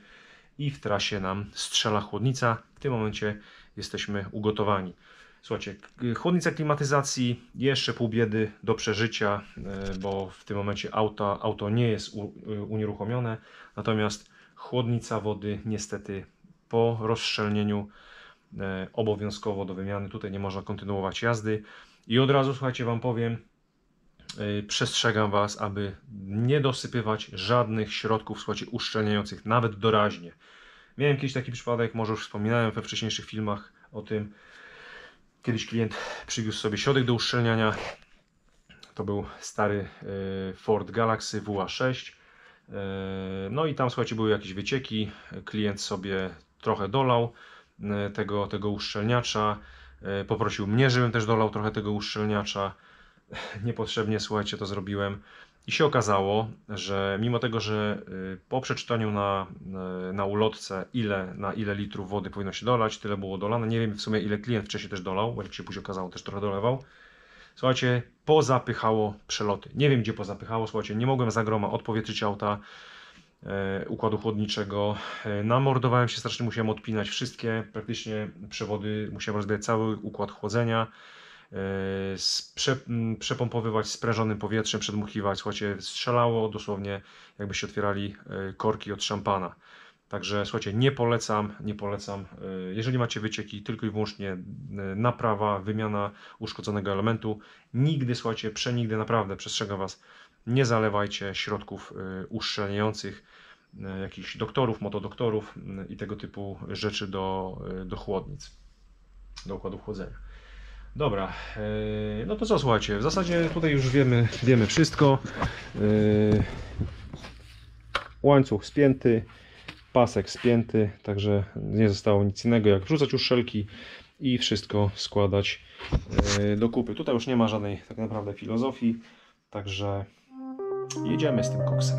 i w trasie nam strzela chłodnica. W tym momencie jesteśmy ugotowani. Słuchajcie, chłodnica klimatyzacji, jeszcze pół biedy do przeżycia, bo w tym momencie auto nie jest unieruchomione, natomiast chłodnica wody niestety po rozszczelnieniu obowiązkowo do wymiany. Tutaj nie można kontynuować jazdy i od razu, słuchajcie, Wam powiem, przestrzegam Was, aby nie dosypywać żadnych środków, słuchajcie, uszczelniających, nawet doraźnie. Miałem kiedyś taki przypadek, może już wspominałem we wcześniejszych filmach o tym. Kiedyś klient przywiózł sobie środek do uszczelniania. To był stary Ford Galaxy WA6. No i tam, słuchajcie, były jakieś wycieki. Klient sobie trochę dolał tego uszczelniacza. Poprosił mnie, żebym też dolał trochę tego uszczelniacza. Niepotrzebnie, słuchajcie, to zrobiłem. I się okazało, że mimo tego, że po przeczytaniu na ulotce na ile litrów wody powinno się dolać, tyle było dolane. Nie wiem w sumie, ile klient wcześniej też dolał, bo jak się później okazało, też trochę dolewał. Słuchajcie, pozapychało przeloty. Nie wiem, gdzie pozapychało, słuchajcie, nie mogłem za groma odpowietrzyć auta, układu chłodniczego. Namordowałem się strasznie, musiałem odpinać wszystkie praktycznie przewody, musiałem rozbijać cały układ chłodzenia. Przepompowywać sprężonym powietrzem, przedmuchiwać, słuchajcie, strzelało dosłownie, jakbyście otwierali korki od szampana. Także słuchajcie, nie polecam. Jeżeli macie wycieki, tylko i wyłącznie naprawa, wymiana uszkodzonego elementu. Nigdy, słuchajcie, przenigdy, naprawdę przestrzegam Was, nie zalewajcie środków uszczelniających, jakichś doktorów, motodoktorów i tego typu rzeczy do chłodnic, do układu chłodzenia. Dobra, no to co, słuchajcie, w zasadzie tutaj już wiemy wszystko. Łańcuch spięty, pasek spięty, także nie zostało nic innego jak wrzucać uszczelki i wszystko składać do kupy. Tutaj już nie ma żadnej tak naprawdę filozofii, także jedziemy z tym koksem.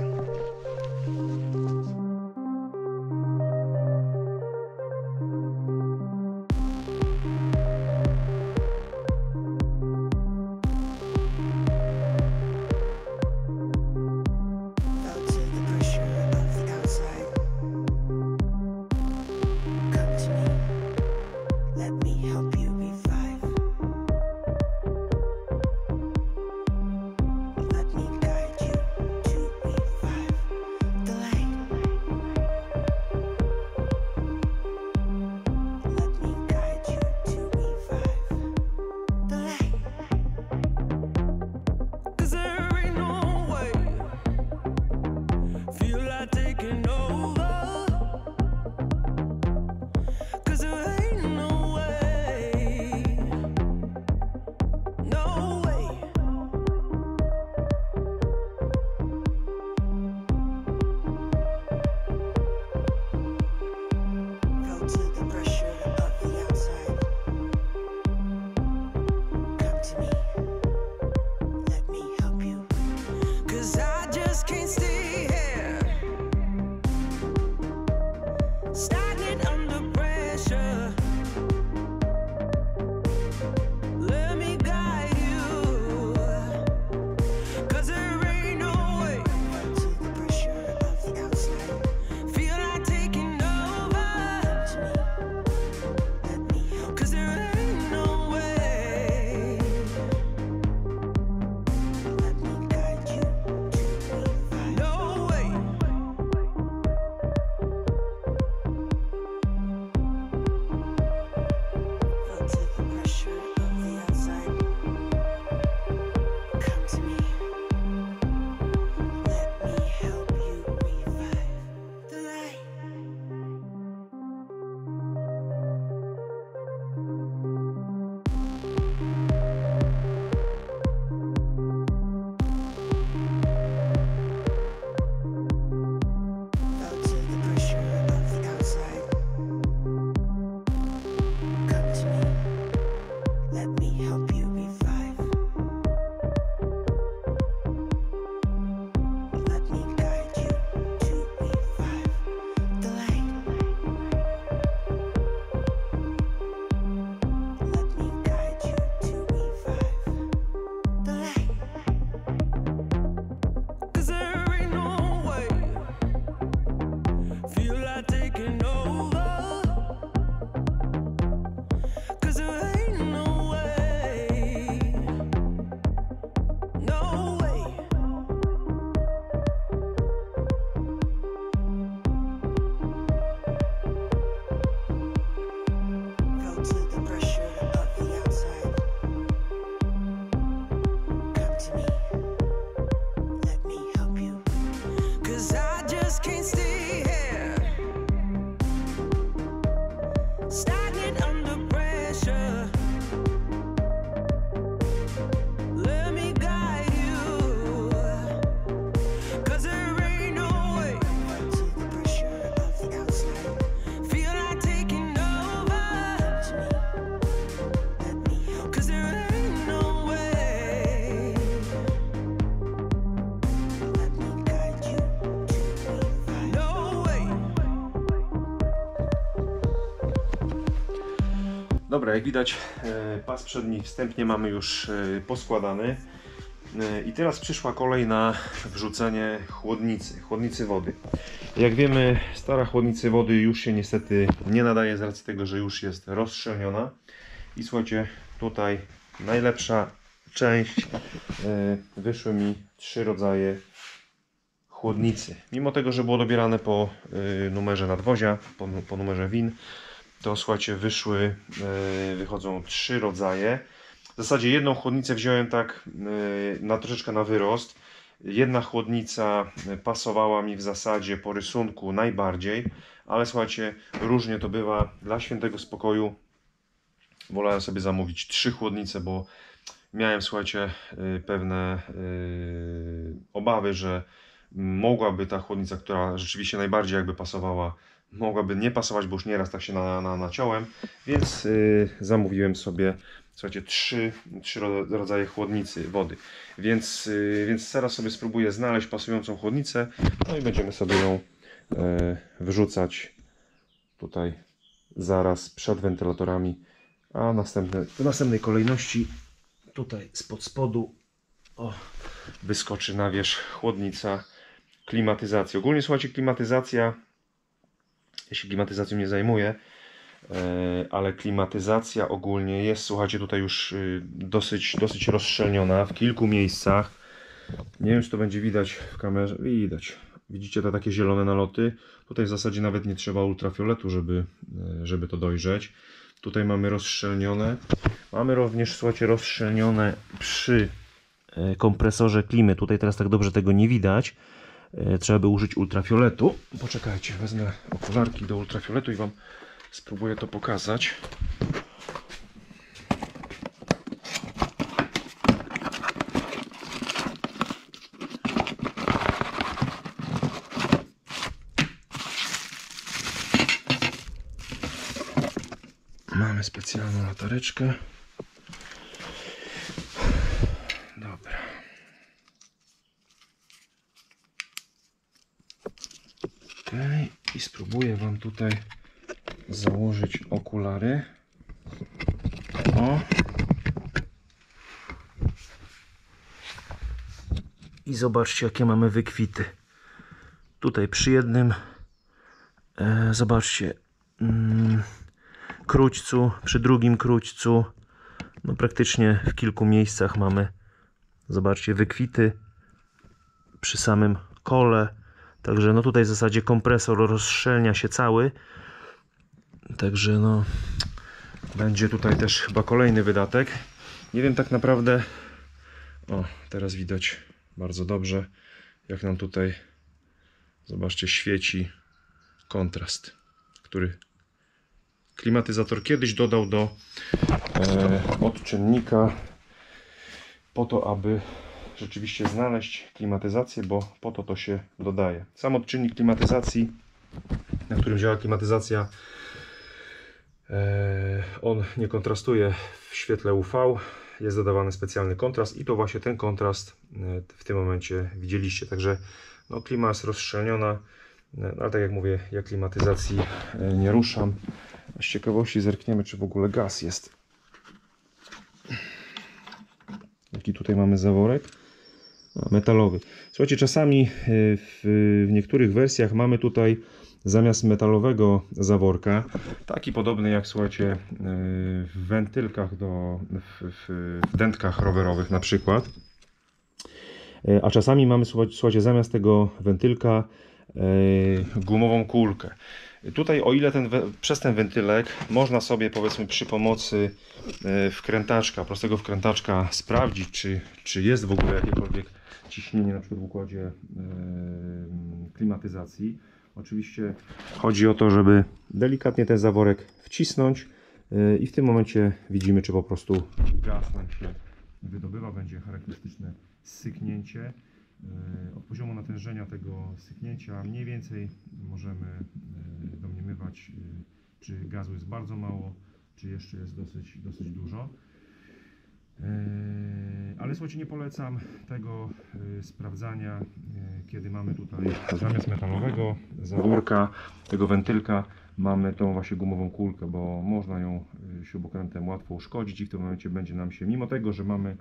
Dobra, jak widać, pas przedni wstępnie mamy już poskładany. I teraz przyszła kolej na wrzucenie chłodnicy wody. Jak wiemy, stara chłodnicy wody już się niestety nie nadaje z racji tego, że już jest rozszczelniona. I słuchajcie, tutaj najlepsza część. Wyszły mi 3 rodzaje chłodnicy. Mimo tego, że było dobierane po numerze nadwozia, po numerze win, to słuchajcie, wychodzą 3 rodzaje. W zasadzie jedną chłodnicę wziąłem tak troszeczkę na wyrost. Jedna chłodnica pasowała mi w zasadzie po rysunku najbardziej, ale słuchajcie, różnie to bywa. Dla świętego spokoju wolałem sobie zamówić 3 chłodnice, bo miałem, słuchajcie, pewne obawy, że mogłaby ta chłodnica, która rzeczywiście najbardziej jakby pasowała, mogłaby nie pasować, bo już nieraz tak się naciąłem, więc zamówiłem sobie, słuchajcie, 3 rodzaje chłodnicy wody, więc teraz sobie spróbuję znaleźć pasującą chłodnicę, no i będziemy sobie ją wrzucać tutaj zaraz przed wentylatorami, a w następnej kolejności tutaj spod spodu wyskoczy na wierzch chłodnica klimatyzacji. Ogólnie, słuchajcie, klimatyzacja, ja się klimatyzacją nie zajmuję, ale klimatyzacja ogólnie jest, słuchajcie, tutaj już dosyć rozszczelniona w kilku miejscach. Nie wiem, czy to będzie widać w kamerze. Widać. Widzicie te takie zielone naloty? Tutaj w zasadzie nawet nie trzeba ultrafioletu, żeby to dojrzeć. Tutaj mamy rozszczelnione. Mamy również, słuchajcie, rozszczelnione przy kompresorze klimy. Tutaj teraz tak dobrze tego nie widać. Trzeba by użyć ultrafioletu. Poczekajcie, wezmę okularki do ultrafioletu i Wam spróbuję to pokazać. Mamy specjalną latareczkę. Dobra. Okej. I spróbuję Wam tutaj założyć okulary. I zobaczcie, jakie mamy wykwity. Tutaj przy jednym, zobaczcie, króćcu, przy drugim króćcu, no praktycznie w kilku miejscach mamy, zobaczcie, wykwity przy samym kole. Także no tutaj w zasadzie kompresor rozszczelnia się cały. Także no będzie tutaj też chyba kolejny wydatek. Nie wiem tak naprawdę. Teraz widać bardzo dobrze, jak nam tutaj, zobaczcie, świeci kontrast, który klimatyzator kiedyś dodał do odczynnika po to, aby rzeczywiście znaleźć klimatyzację, bo po to się dodaje. Sam odczynnik klimatyzacji, na którym działa klimatyzacja, on nie kontrastuje w świetle UV, jest dodawany specjalny kontrast i to właśnie ten kontrast w tym momencie widzieliście. Także no, klima jest rozszczelniona, ale tak jak mówię, ja klimatyzacji nie ruszam. Z ciekawości zerkniemy, czy w ogóle gaz jest. Jaki tutaj mamy zaworek? Metalowy. Słuchajcie, czasami w niektórych wersjach mamy tutaj zamiast metalowego zaworka, taki podobny jak, słuchajcie, w wentylkach w dętkach rowerowych na przykład. A czasami mamy, słuchajcie, zamiast tego wentylka gumową kulkę. Tutaj, o ile przez ten wentylek można sobie, powiedzmy, przy pomocy wkrętaczka, prostego wkrętaczka sprawdzić, czy jest w ogóle jakiekolwiek ciśnienie, na przykład w układzie klimatyzacji. Oczywiście chodzi o to, żeby delikatnie ten zaworek wcisnąć i w tym momencie widzimy, czy po prostu gaz nam się wydobywa. Będzie charakterystyczne syknięcie. Od poziomu natężenia tego syknięcia mniej więcej możemy domniemywać, czy gazu jest bardzo mało, czy jeszcze jest dosyć dużo. Ale słuchajcie, nie polecam tego sprawdzania, kiedy mamy tutaj zamiast metalowego zaworka, tego wentylka, mamy tą właśnie gumową kulkę, bo można ją śrubokrętem łatwo uszkodzić i w tym momencie będzie nam się, mimo tego, że mamy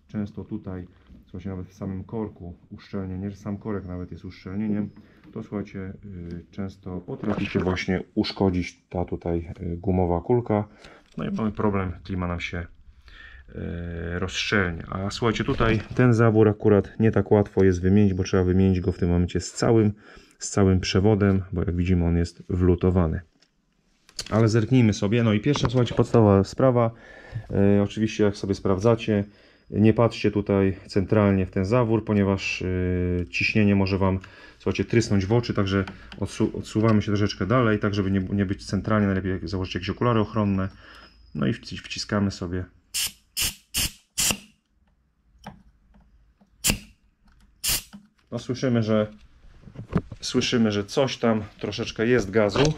często tutaj, słuchajcie, nawet w samym korku uszczelnienie, że sam korek nawet jest uszczelnieniem, to słuchajcie, często potrafi się właśnie uszkodzić ta tutaj gumowa kulka. No i mamy problem, klima nam się rozszczelnia. A słuchajcie, tutaj ten zawór akurat nie tak łatwo jest wymienić, bo trzeba wymienić go w tym momencie z całym przewodem, bo jak widzimy on jest wlutowany. Ale zerknijmy sobie. No i pierwsza, słuchajcie, podstawowa sprawa. Oczywiście jak sobie sprawdzacie, nie patrzcie tutaj centralnie w ten zawór, ponieważ ciśnienie może Wam, słuchajcie, trysnąć w oczy, także odsuwamy się troszeczkę dalej, tak żeby nie być centralnie, najlepiej założyć jakieś okulary ochronne. No i wciskamy sobie. No słyszymy, że coś tam troszeczkę jest gazu,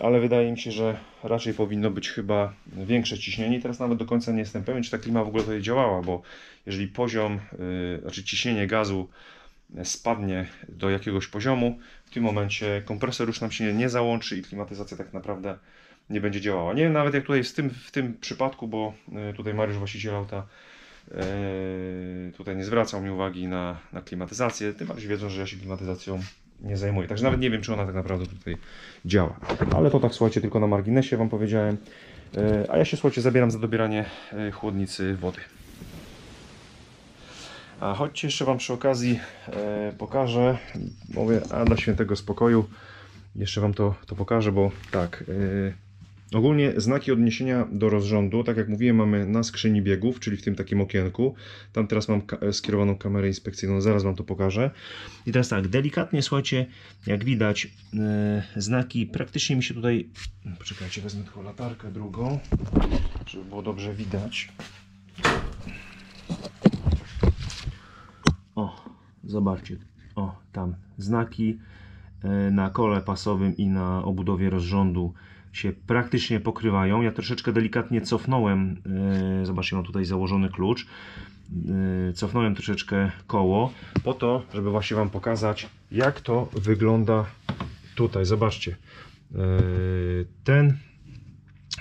ale wydaje mi się, że raczej powinno być chyba większe ciśnienie. Teraz nawet do końca nie jestem pewien, czy ta klima w ogóle tutaj działała, bo jeżeli poziom, znaczy ciśnienie gazu spadnie do jakiegoś poziomu, w tym momencie kompresor już nam się nie załączy i klimatyzacja tak naprawdę nie będzie działała. Nie wiem nawet jak tutaj w tym przypadku, bo tutaj Mariusz, właściciel auta, tutaj nie zwracał mi uwagi na klimatyzację, tym bardziej wiedzą, że ja się klimatyzacją nie zajmuję. Także nawet nie wiem, czy ona tak naprawdę tutaj działa. Ale to tak, słuchajcie, tylko na marginesie Wam powiedziałem. A ja się, słuchajcie, zabieram za dobieranie chłodnicy wody. A chodźcie, jeszcze Wam przy okazji pokażę, mówię, a dla świętego spokoju jeszcze Wam to pokażę, bo tak, ogólnie znaki odniesienia do rozrządu, tak jak mówiłem, mamy na skrzyni biegów, czyli w tym takim okienku. Tam teraz mam skierowaną kamerę inspekcyjną, zaraz Wam to pokażę. I teraz tak, delikatnie, słuchajcie, jak widać, znaki praktycznie mi się tutaj... Poczekajcie, wezmę tylko latarkę drugą, żeby było dobrze widać. O, zobaczcie, o, tam znaki na kole pasowym i na obudowie rozrządu się praktycznie pokrywają. Ja troszeczkę delikatnie cofnąłem, zobaczcie, mam tutaj założony klucz, cofnąłem troszeczkę koło po to, żeby właśnie Wam pokazać, jak to wygląda tutaj. Zobaczcie,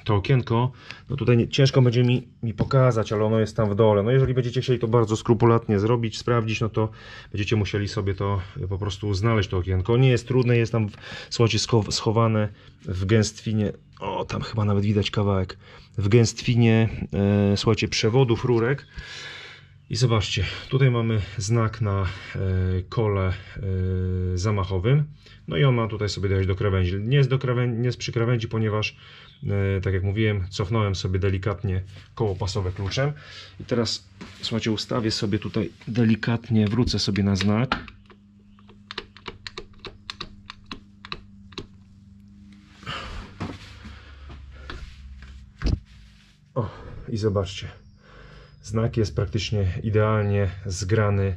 to okienko, no tutaj ciężko będzie mi pokazać, ale ono jest tam w dole. No jeżeli będziecie chcieli to bardzo skrupulatnie zrobić, sprawdzić, no to będziecie musieli sobie to po prostu znaleźć, to okienko. Nie jest trudne, jest tam, słuchajcie, schowane w gęstwinie, o, tam chyba nawet widać kawałek, w gęstwinie, słuchajcie, przewodów, rurek. I zobaczcie, tutaj mamy znak na kole zamachowym. No i on ma tutaj sobie dojść do krawędzi. Nie jest przy krawędzi, ponieważ tak jak mówiłem, cofnąłem sobie delikatnie koło pasowe kluczem. I teraz, słuchajcie, ustawię sobie tutaj delikatnie, wrócę sobie na znak. O, i zobaczcie. Znak jest praktycznie idealnie zgrany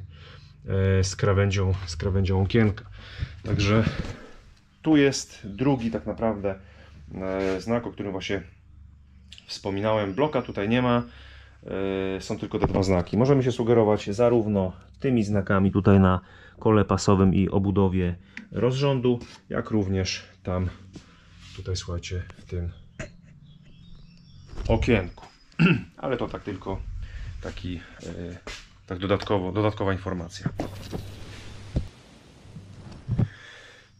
z krawędzią okienka. Także tu jest drugi tak naprawdę znak, o którym właśnie wspominałem. Bloka tutaj nie ma, są tylko te dwa znaki. Możemy się sugerować zarówno tymi znakami tutaj na kole pasowym i obudowie rozrządu, jak również tam, tutaj słuchajcie, w tym okienku. Ale to tak tylko tak dodatkowa informacja.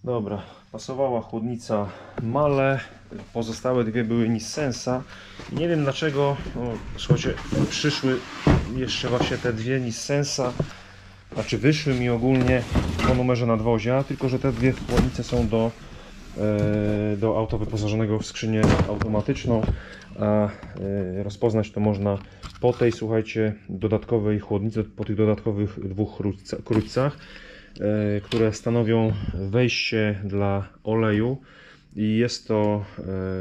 Dobra, pasowała chłodnica Mahle, pozostałe dwie były Nissensa. Nie wiem dlaczego, no, słuchajcie, przyszły jeszcze właśnie te dwie Nissensa, znaczy wyszły mi ogólnie po numerze nadwozia, tylko że te dwie chłodnice są do auta wyposażonego w skrzynię automatyczną, a rozpoznać to można po tej, słuchajcie, dodatkowej chłodnicy, po tych dodatkowych dwóch krótcach, które stanowią wejście dla oleju. I jest to,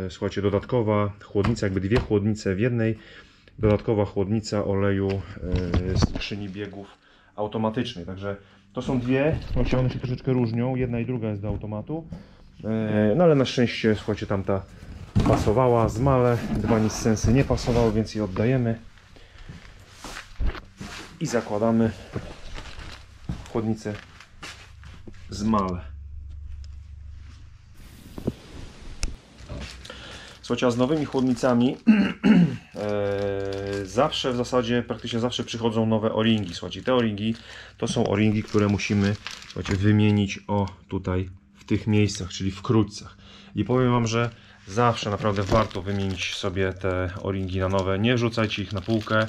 słuchajcie, dodatkowa chłodnica, jakby dwie chłodnice w jednej, dodatkowa chłodnica oleju skrzyni biegów automatycznej. Także to są dwie, słuchajcie, one się troszeczkę różnią, jedna i druga jest do automatu. No ale na szczęście, słuchajcie, tamta pasowała z Mahle, dwa Nissensy nie pasowały, więc je oddajemy i zakładamy chłodnicę z Mahle. Słuchajcie, a z nowymi chłodnicami zawsze w zasadzie, praktycznie zawsze przychodzą nowe o-ringi. Słuchajcie, te o-ringi to są o-ringi, które musimy, słuchajcie, wymienić tutaj w tych miejscach, czyli w krótcach. I powiem Wam, że zawsze naprawdę warto wymienić sobie te o-ringi na nowe. Nie wrzucajcie ich na półkę.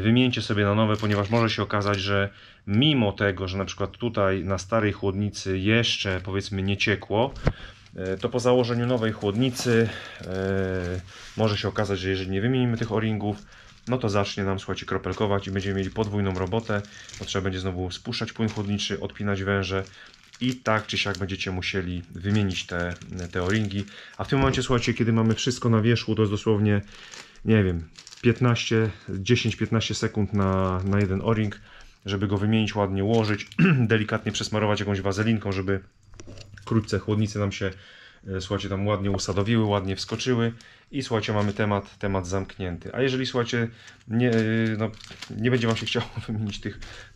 Wymieńcie sobie na nowe, ponieważ może się okazać, że mimo tego, że na przykład tutaj na starej chłodnicy jeszcze powiedzmy nie ciekło, to po założeniu nowej chłodnicy może się okazać, że jeżeli nie wymienimy tych o-ringów, no to zacznie nam, słuchajcie, kropelkować i będziemy mieli podwójną robotę, bo trzeba będzie znowu spuszczać płyn chłodniczy, odpinać węże i tak czy siak będziecie musieli wymienić te o-ringi. A w tym momencie, słuchajcie, kiedy mamy wszystko na wierzchu, to jest dosłownie, nie wiem, 10-15 sekund na jeden o-ring, żeby go wymienić, ładnie ułożyć, delikatnie przesmarować jakąś wazelinką, żeby wkrótce chłodnice nam się, słuchajcie, tam ładnie usadowiły, ładnie wskoczyły i słuchajcie, mamy temat zamknięty. A jeżeli, słuchajcie, nie będzie Wam się chciało wymienić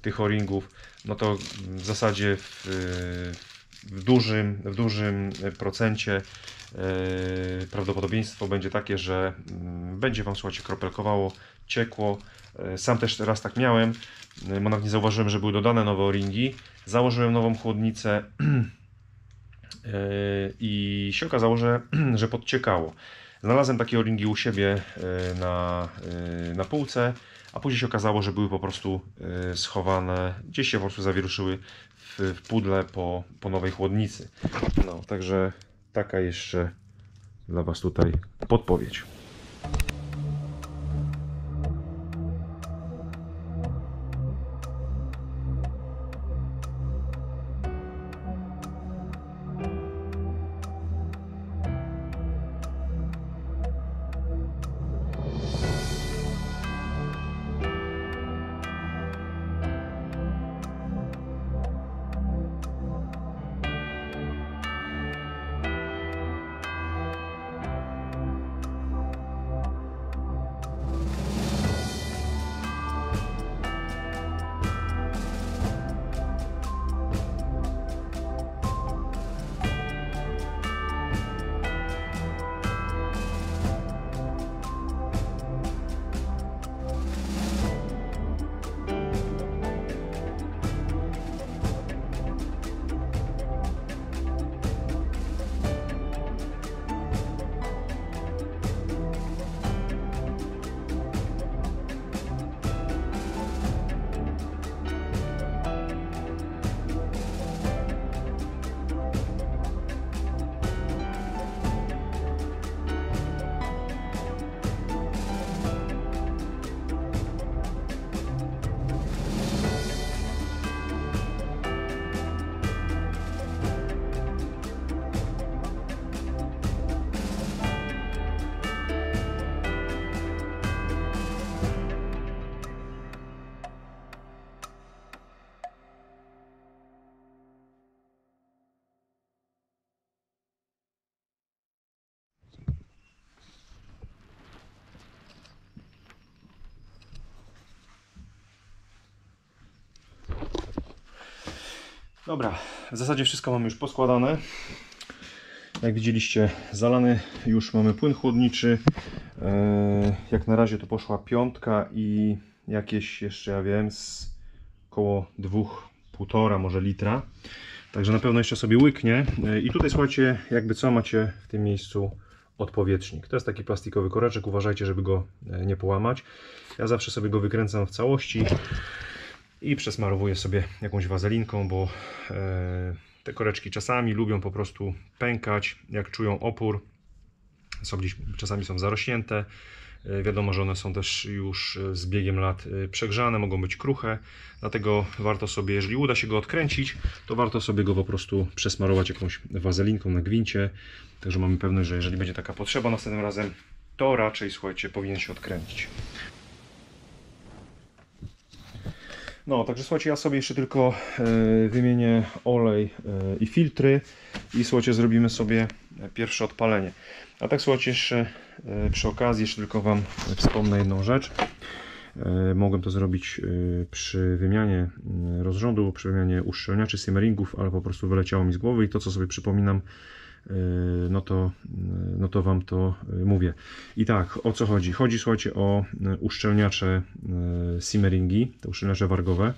tych o-ringów, no to w zasadzie w dużym procencie prawdopodobieństwo będzie takie, że będzie Wam, słuchajcie, kropelkowało, ciekło. Sam też raz tak miałem, bo nawet nie zauważyłem, że były dodane nowe o-ringi. Założyłem nową chłodnicę i się okazało, że podciekało. Znalazłem takie o-ringi u siebie na półce, a później się okazało, że były po prostu schowane, gdzieś się po prostu zawieruszyły w pudle po nowej chłodnicy. No, także taka jeszcze dla Was tutaj podpowiedź. Dobra, w zasadzie wszystko mamy już poskładane. Jak widzieliście, zalany już mamy płyn chłodniczy. Jak na razie to poszła 5 i jakieś jeszcze, ja wiem, z około 2,5 może litra. Także na pewno jeszcze sobie łyknie. I tutaj, słuchajcie, jakby co macie w tym miejscu odpowietrznik. To jest taki plastikowy koreczek, uważajcie, żeby go nie połamać. Ja zawsze sobie go wykręcam w całości i przesmarowuję sobie jakąś wazelinką, bo te koreczki czasami lubią po prostu pękać, jak czują opór, czasami są zarośnięte. Wiadomo, że one są też już z biegiem lat przegrzane, mogą być kruche, dlatego warto sobie, jeżeli uda się go odkręcić, to warto sobie go po prostu przesmarować jakąś wazelinką na gwincie. Także mamy pewność, że jeżeli będzie taka potrzeba następnym razem, to raczej, słuchajcie, powinien się odkręcić. No, także słuchajcie, ja sobie jeszcze tylko wymienię olej i filtry i słuchajcie, zrobimy sobie pierwsze odpalenie. A tak, słuchajcie, jeszcze przy okazji jeszcze tylko Wam wspomnę jedną rzecz. Mogłem to zrobić przy wymianie rozrządu, przy wymianie uszczelniaczy, simmeringów, ale po prostu wyleciało mi z głowy i to, co sobie przypominam, no to Wam to mówię. I tak, o co chodzi? Chodzi, słuchajcie, o uszczelniacze simmeringi, te uszczelniacze wargowe.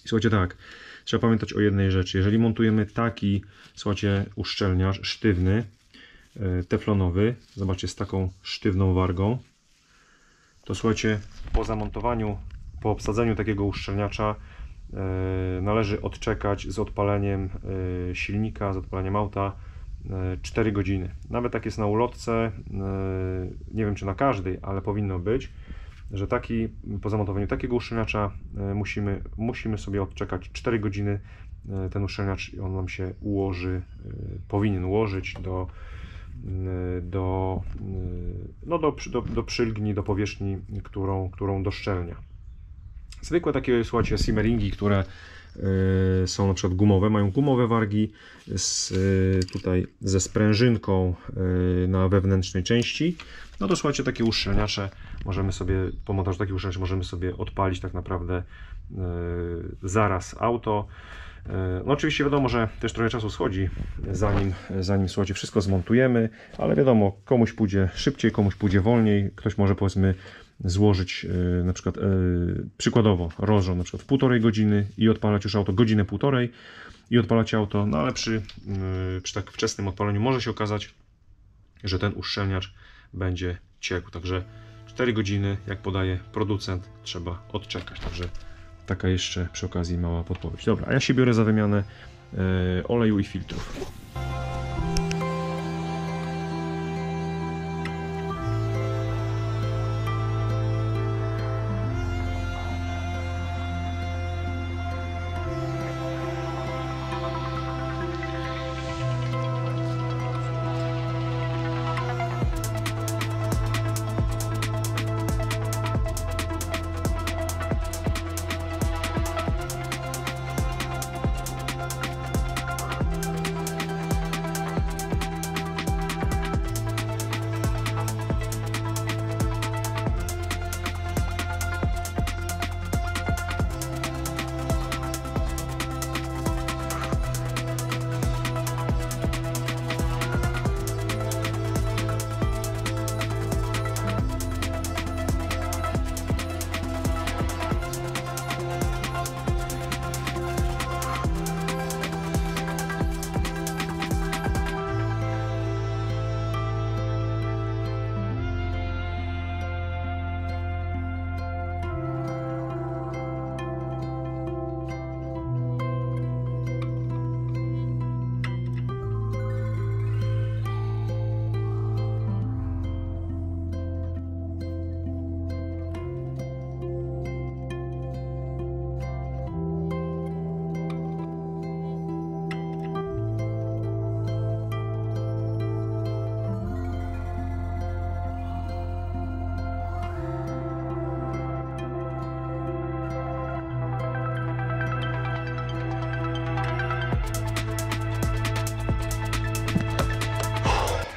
I słuchajcie, tak, trzeba pamiętać o jednej rzeczy. Jeżeli montujemy taki, słuchajcie, uszczelniacz sztywny, teflonowy. Zobaczcie, z taką sztywną wargą. To słuchajcie, po zamontowaniu, po obsadzeniu takiego uszczelniacza należy odczekać z odpaleniem silnika, z odpaleniem auta 4 godziny. Nawet tak jest na ulotce, nie wiem czy na każdej, ale powinno być, że po zamontowaniu takiego uszczelniacza musimy sobie odczekać 4 godziny. Ten uszczelniacz, on nam się ułoży, powinien ułożyć do przylgni, do powierzchni, którą doszczelnia. Zwykłe takie, słuchajcie, simmeringi, które są na przykład gumowe, mają gumowe wargi tutaj ze sprężynką na wewnętrznej części. No to słuchajcie, takie uszczelniacze możemy sobie, po montażu takich uszczelniaczy możemy sobie odpalić tak naprawdę zaraz auto. No oczywiście wiadomo, że też trochę czasu schodzi, zanim słuchajcie, wszystko zmontujemy, ale wiadomo, komuś pójdzie szybciej, komuś pójdzie wolniej, ktoś może powiedzmy złożyć na przykład przykładowo rozrząd na przykład w 1,5 godziny i odpalać już auto godzinę 1,5 i odpalać auto, no ale przy tak wczesnym odpaleniu może się okazać, że ten uszczelniacz będzie ciekł, także 4 godziny, jak podaje producent, trzeba odczekać, także taka jeszcze przy okazji mała podpowiedź. Dobra, a ja się biorę za wymianę oleju i filtrów.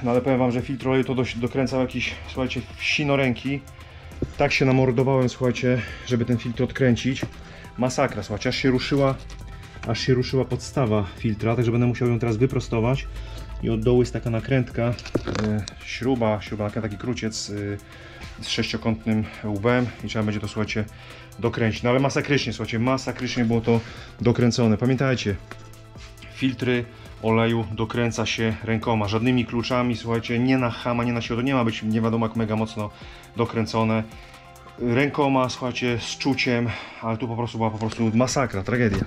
No ale powiem wam, że filtr oleju to dokręcał jakiś, słuchajcie, sinoręki. Tak się namordowałem, słuchajcie, żeby ten filtr odkręcić. Masakra, słuchajcie, aż się ruszyła podstawa filtra, także będę musiał ją teraz wyprostować. I od dołu jest taka nakrętka, śruba, taki kruciec z sześciokątnym łbem i trzeba będzie to, słuchajcie, dokręcić. No ale masakrycznie, słuchajcie, masakrycznie było to dokręcone. Pamiętajcie, filtry oleju dokręca się rękoma, żadnymi kluczami, słuchajcie, nie na chama, nie na siłę, to nie ma być nie wiadomo jak mega mocno dokręcone. Rękoma, słuchajcie, z czuciem, ale tu była po prostu masakra, tragedia.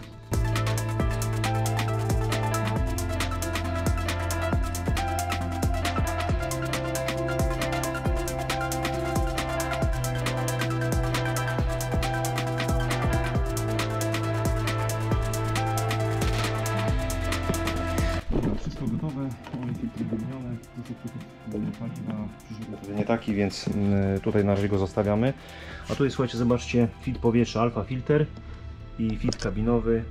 Wszystko gotowe, olej filtr wymieniony, nie taki, więc tutaj na razie go zostawiamy. A tutaj, słuchajcie, zobaczcie, filtr powietrza Alfa Filter i filtr kabinowy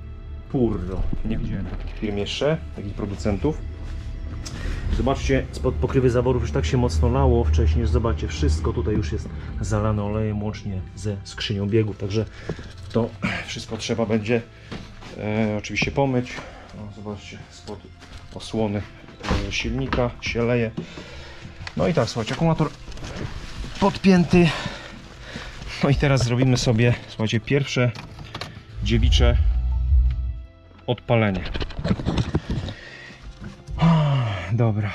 Purro. Nie widziałem takich firm jeszcze, takich producentów. Zobaczcie, spod pokrywy zaworów już tak się mocno lało wcześniej, że zobaczcie, wszystko tutaj już jest zalane olejem, łącznie ze skrzynią biegów, także to wszystko trzeba będzie oczywiście pomyć. O, zobaczcie, spod osłony silnika się leje. No i tak, słuchajcie, akumulator podpięty. No i teraz zrobimy sobie, słuchajcie, pierwsze dziewicze odpalenie. Dobra.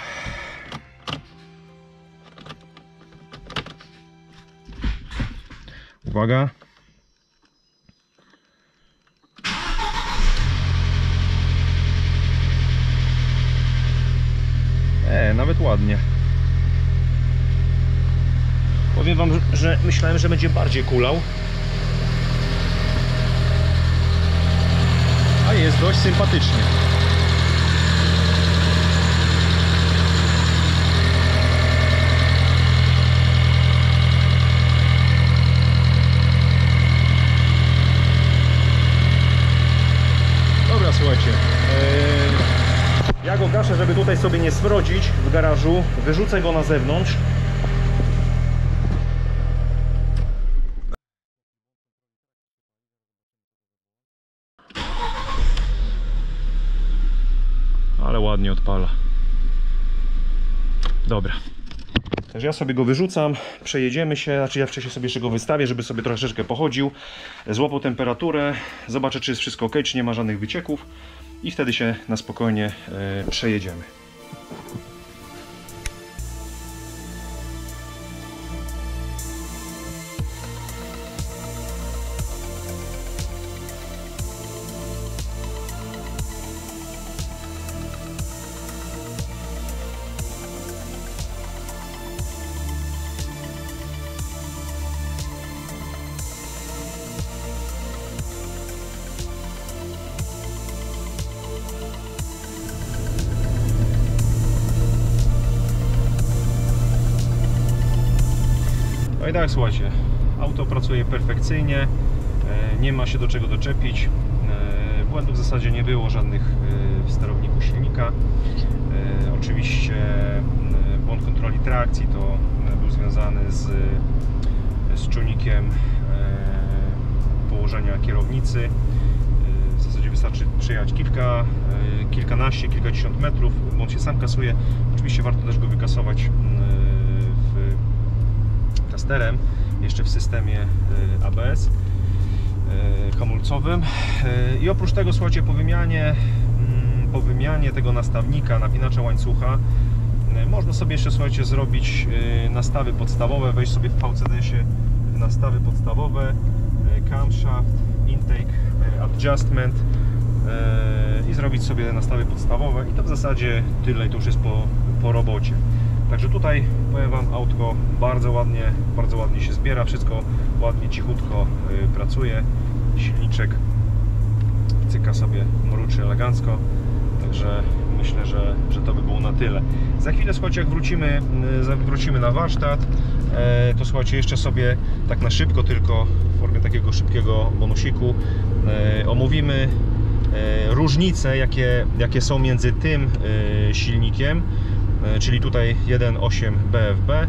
Uwaga. Nawet ładnie. Powiem wam, że myślałem, że będzie bardziej kulał. A jest dość sympatycznie. Dobra, słuchajcie. Ja go gaszę, żeby tutaj sobie nie smrodzić w garażu. Wyrzucę go na zewnątrz. Ale ładnie odpala. Dobra. Także ja sobie go wyrzucam, przejedziemy się, znaczy ja wcześniej sobie jeszcze go wystawię, żeby sobie troszeczkę pochodził, złapał temperaturę, zobaczę, czy jest wszystko ok, czy nie ma żadnych wycieków i wtedy się na spokojnie przejedziemy. No i tak, słuchajcie, auto pracuje perfekcyjnie, nie ma się do czego doczepić, błędów w zasadzie nie było żadnych w sterowniku silnika. Oczywiście błąd kontroli trakcji to był związany z czujnikiem położenia kierownicy. W zasadzie wystarczy przejechać kilkanaście, kilkadziesiąt metrów, błąd się sam kasuje. Oczywiście warto też go wykasować testerem, jeszcze w systemie ABS hamulcowym. I oprócz tego, słuchajcie, po wymianie tego nastawnika, napinacza łańcucha, można sobie jeszcze, słuchajcie, zrobić nastawy podstawowe, wejść sobie w VCD-sie w nastawy podstawowe, camshaft, intake adjustment i zrobić sobie nastawy podstawowe i to w zasadzie tyle, i to już jest po robocie. Także tutaj, powiem wam, autko bardzo ładnie się zbiera, wszystko ładnie, cichutko pracuje, silniczek cyka sobie, mruczy elegancko, także myślę, że to by było na tyle. Za chwilę, słuchajcie, jak wrócimy na warsztat, to słuchajcie, jeszcze sobie tak na szybko, tylko w formie takiego szybkiego bonusiku omówimy różnice, jakie są między tym silnikiem, czyli tutaj 1.8 BFB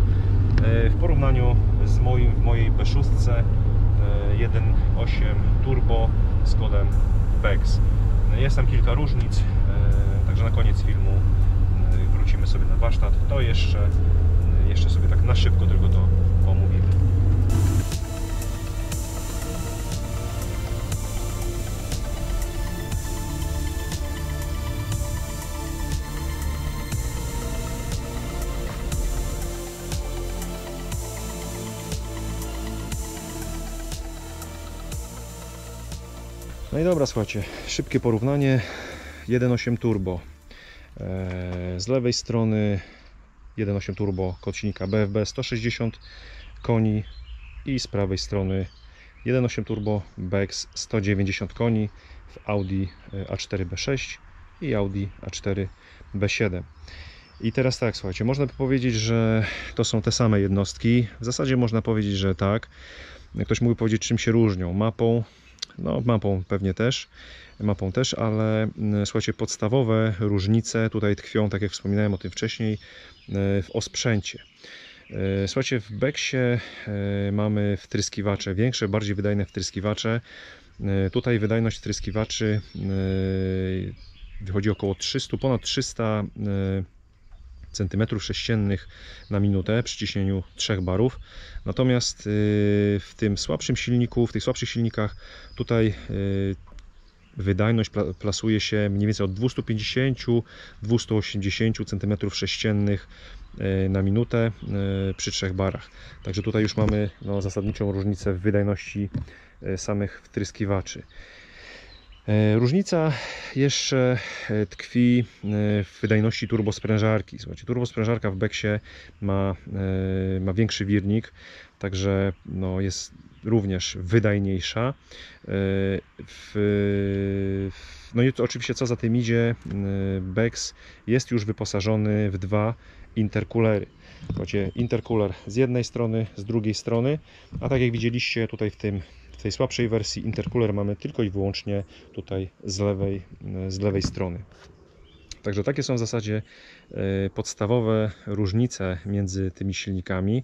w porównaniu z mojej B6 1.8 Turbo z kodem BEX. Jest tam kilka różnic, także na koniec filmu wrócimy sobie na warsztat. To jeszcze sobie tak na szybko tylko to omówimy. No i dobra, słuchajcie, szybkie porównanie. 1.8 Turbo. Z lewej strony 1.8 Turbo, kod silnika BFB 160 koni i z prawej strony 1.8 Turbo BEX 190 koni w Audi A4 B6 i Audi A4 B7. I teraz tak, słuchajcie, można by powiedzieć, że to są te same jednostki. W zasadzie można powiedzieć, że tak. Ktoś mógłby powiedzieć, czym się różnią. Mapą, no mapą pewnie też, ale słuchajcie, podstawowe różnice tutaj tkwią, tak jak wspominałem o tym wcześniej, w osprzęcie. Słuchajcie, w BEX-ie mamy wtryskiwacze większe, bardziej wydajne wtryskiwacze. Tutaj wydajność wtryskiwaczy wychodzi około 300, ponad 300 cm3 na minutę przy ciśnieniu 3 barów. Natomiast w tym słabszym silniku, w tych słabszych silnikach tutaj wydajność plasuje się mniej więcej od 250-280 cm3 na minutę przy 3 barach. Także tutaj już mamy no, zasadniczą różnicę w wydajności samych wtryskiwaczy. Różnica jeszcze tkwi w wydajności turbosprężarki. Słuchajcie, turbosprężarka w Beksie ma większy wirnik, także no, jest również wydajniejsza. No i to oczywiście co za tym idzie, Beks jest już wyposażony w 2 intercoolery. Słuchajcie, intercooler z jednej strony, z drugiej strony, a tak jak widzieliście tutaj w tej słabszej wersji intercooler mamy tylko i wyłącznie tutaj z lewej strony. Także takie są w zasadzie podstawowe różnice między tymi silnikami.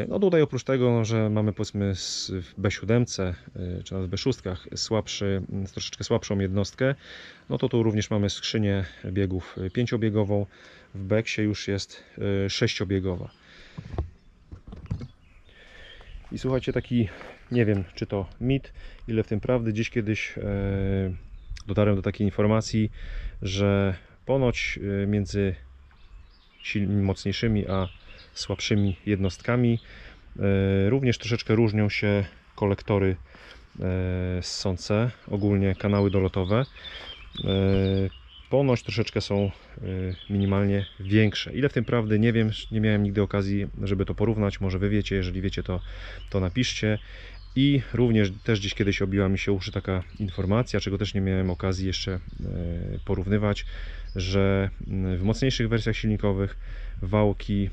No tutaj oprócz tego, że mamy powiedzmy w B7 czy nawet w B6 troszeczkę słabszą jednostkę, no to tu również mamy skrzynię biegów 5-biegową, w Beksie już jest 6-biegowa. I słuchajcie, taki, nie wiem czy to mit, ile w tym prawdy, gdzieś kiedyś dotarłem do takiej informacji, że ponoć między mocniejszymi a słabszymi jednostkami również troszeczkę różnią się kolektory ssące, ogólnie kanały dolotowe. Ponoć troszeczkę są minimalnie większe. Ile w tym prawdy, nie wiem, nie miałem nigdy okazji, żeby to porównać. Może wy wiecie, jeżeli wiecie, to napiszcie. I również też gdzieś kiedyś obiła mi się uszy taka informacja, czego też nie miałem okazji jeszcze porównywać, że w mocniejszych wersjach silnikowych wałki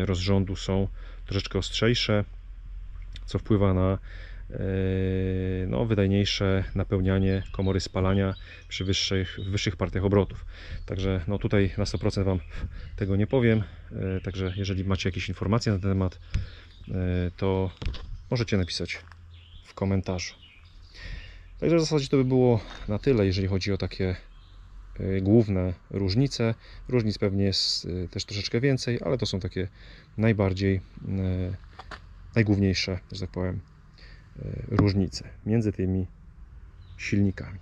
rozrządu są troszeczkę ostrzejsze, co wpływa na no, wydajniejsze napełnianie komory spalania przy wyższych partiach obrotów. Także no, tutaj na 100% Wam tego nie powiem, także jeżeli macie jakieś informacje na ten temat, to możecie napisać w komentarzu. Także w zasadzie to by było na tyle, jeżeli chodzi o takie główne różnice. Różnic pewnie jest też troszeczkę więcej, ale to są takie najgłówniejsze, że tak powiem, różnice między tymi silnikami.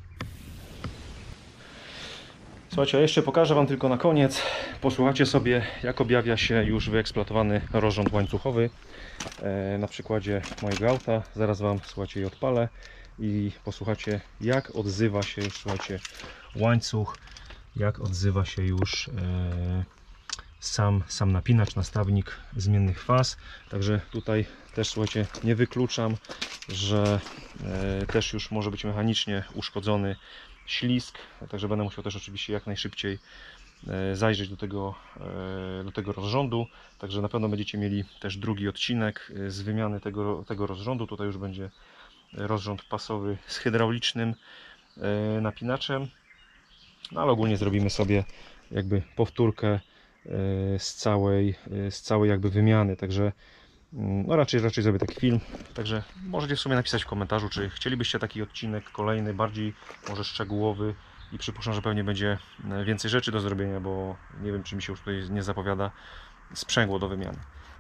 Słuchajcie, a jeszcze pokażę Wam tylko na koniec. Posłuchajcie sobie, jak objawia się już wyeksploatowany rozrząd łańcuchowy na przykładzie mojego auta. Zaraz Wam, słuchajcie, je odpalę i posłuchajcie, jak odzywa się już, słuchajcie, łańcuch, jak odzywa się już sam napinacz, nastawnik zmiennych faz. Także tutaj też, słuchajcie, nie wykluczam, że też już może być mechanicznie uszkodzony ślizg, także będę musiał też oczywiście jak najszybciej zajrzeć do tego rozrządu. Także na pewno będziecie mieli też drugi odcinek z wymiany tego rozrządu. Tutaj już będzie rozrząd pasowy z hydraulicznym napinaczem, no ale ogólnie zrobimy sobie jakby powtórkę z całej jakby wymiany. Także no raczej zrobię taki film. Także możecie w sumie napisać w komentarzu, czy chcielibyście taki odcinek kolejny, bardziej może szczegółowy, i przypuszczam, że pewnie będzie więcej rzeczy do zrobienia, bo nie wiem, czy mi się już tutaj nie zapowiada sprzęgło do wymiany.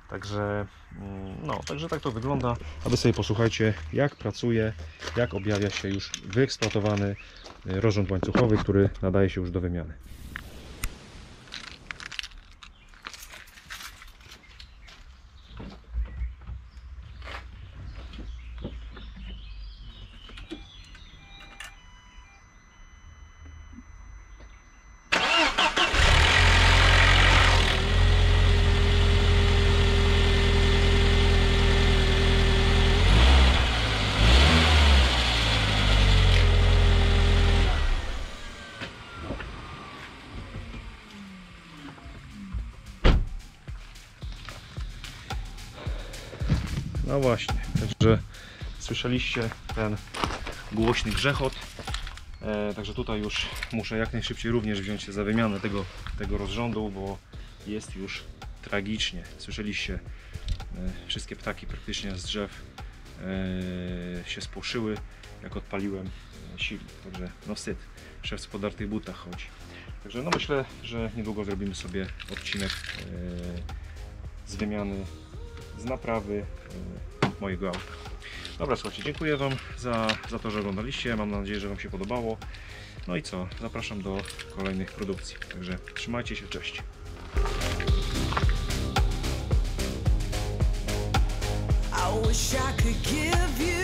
Także no, także tak to wygląda, a wy sobie posłuchajcie, jak pracuje, jak objawia się już wyeksploatowany rozrząd łańcuchowy, który nadaje się już do wymiany. No właśnie, także słyszeliście ten głośny grzechot. Także tutaj już muszę jak najszybciej również wziąć się za wymianę tego rozrządu, bo jest już tragicznie. Słyszeliście, wszystkie ptaki praktycznie z drzew się spłoszyły, jak odpaliłem silnik. Także no wstyd, szef w podartych butach chodzi. Także no myślę, że niedługo zrobimy sobie odcinek z wymiany, z naprawy mojego auta. Dobra, słuchajcie, dziękuję Wam za to, że oglądaliście. Mam nadzieję, że Wam się podobało. No i co? Zapraszam do kolejnych produkcji. Także trzymajcie się, cześć. I wish I could give you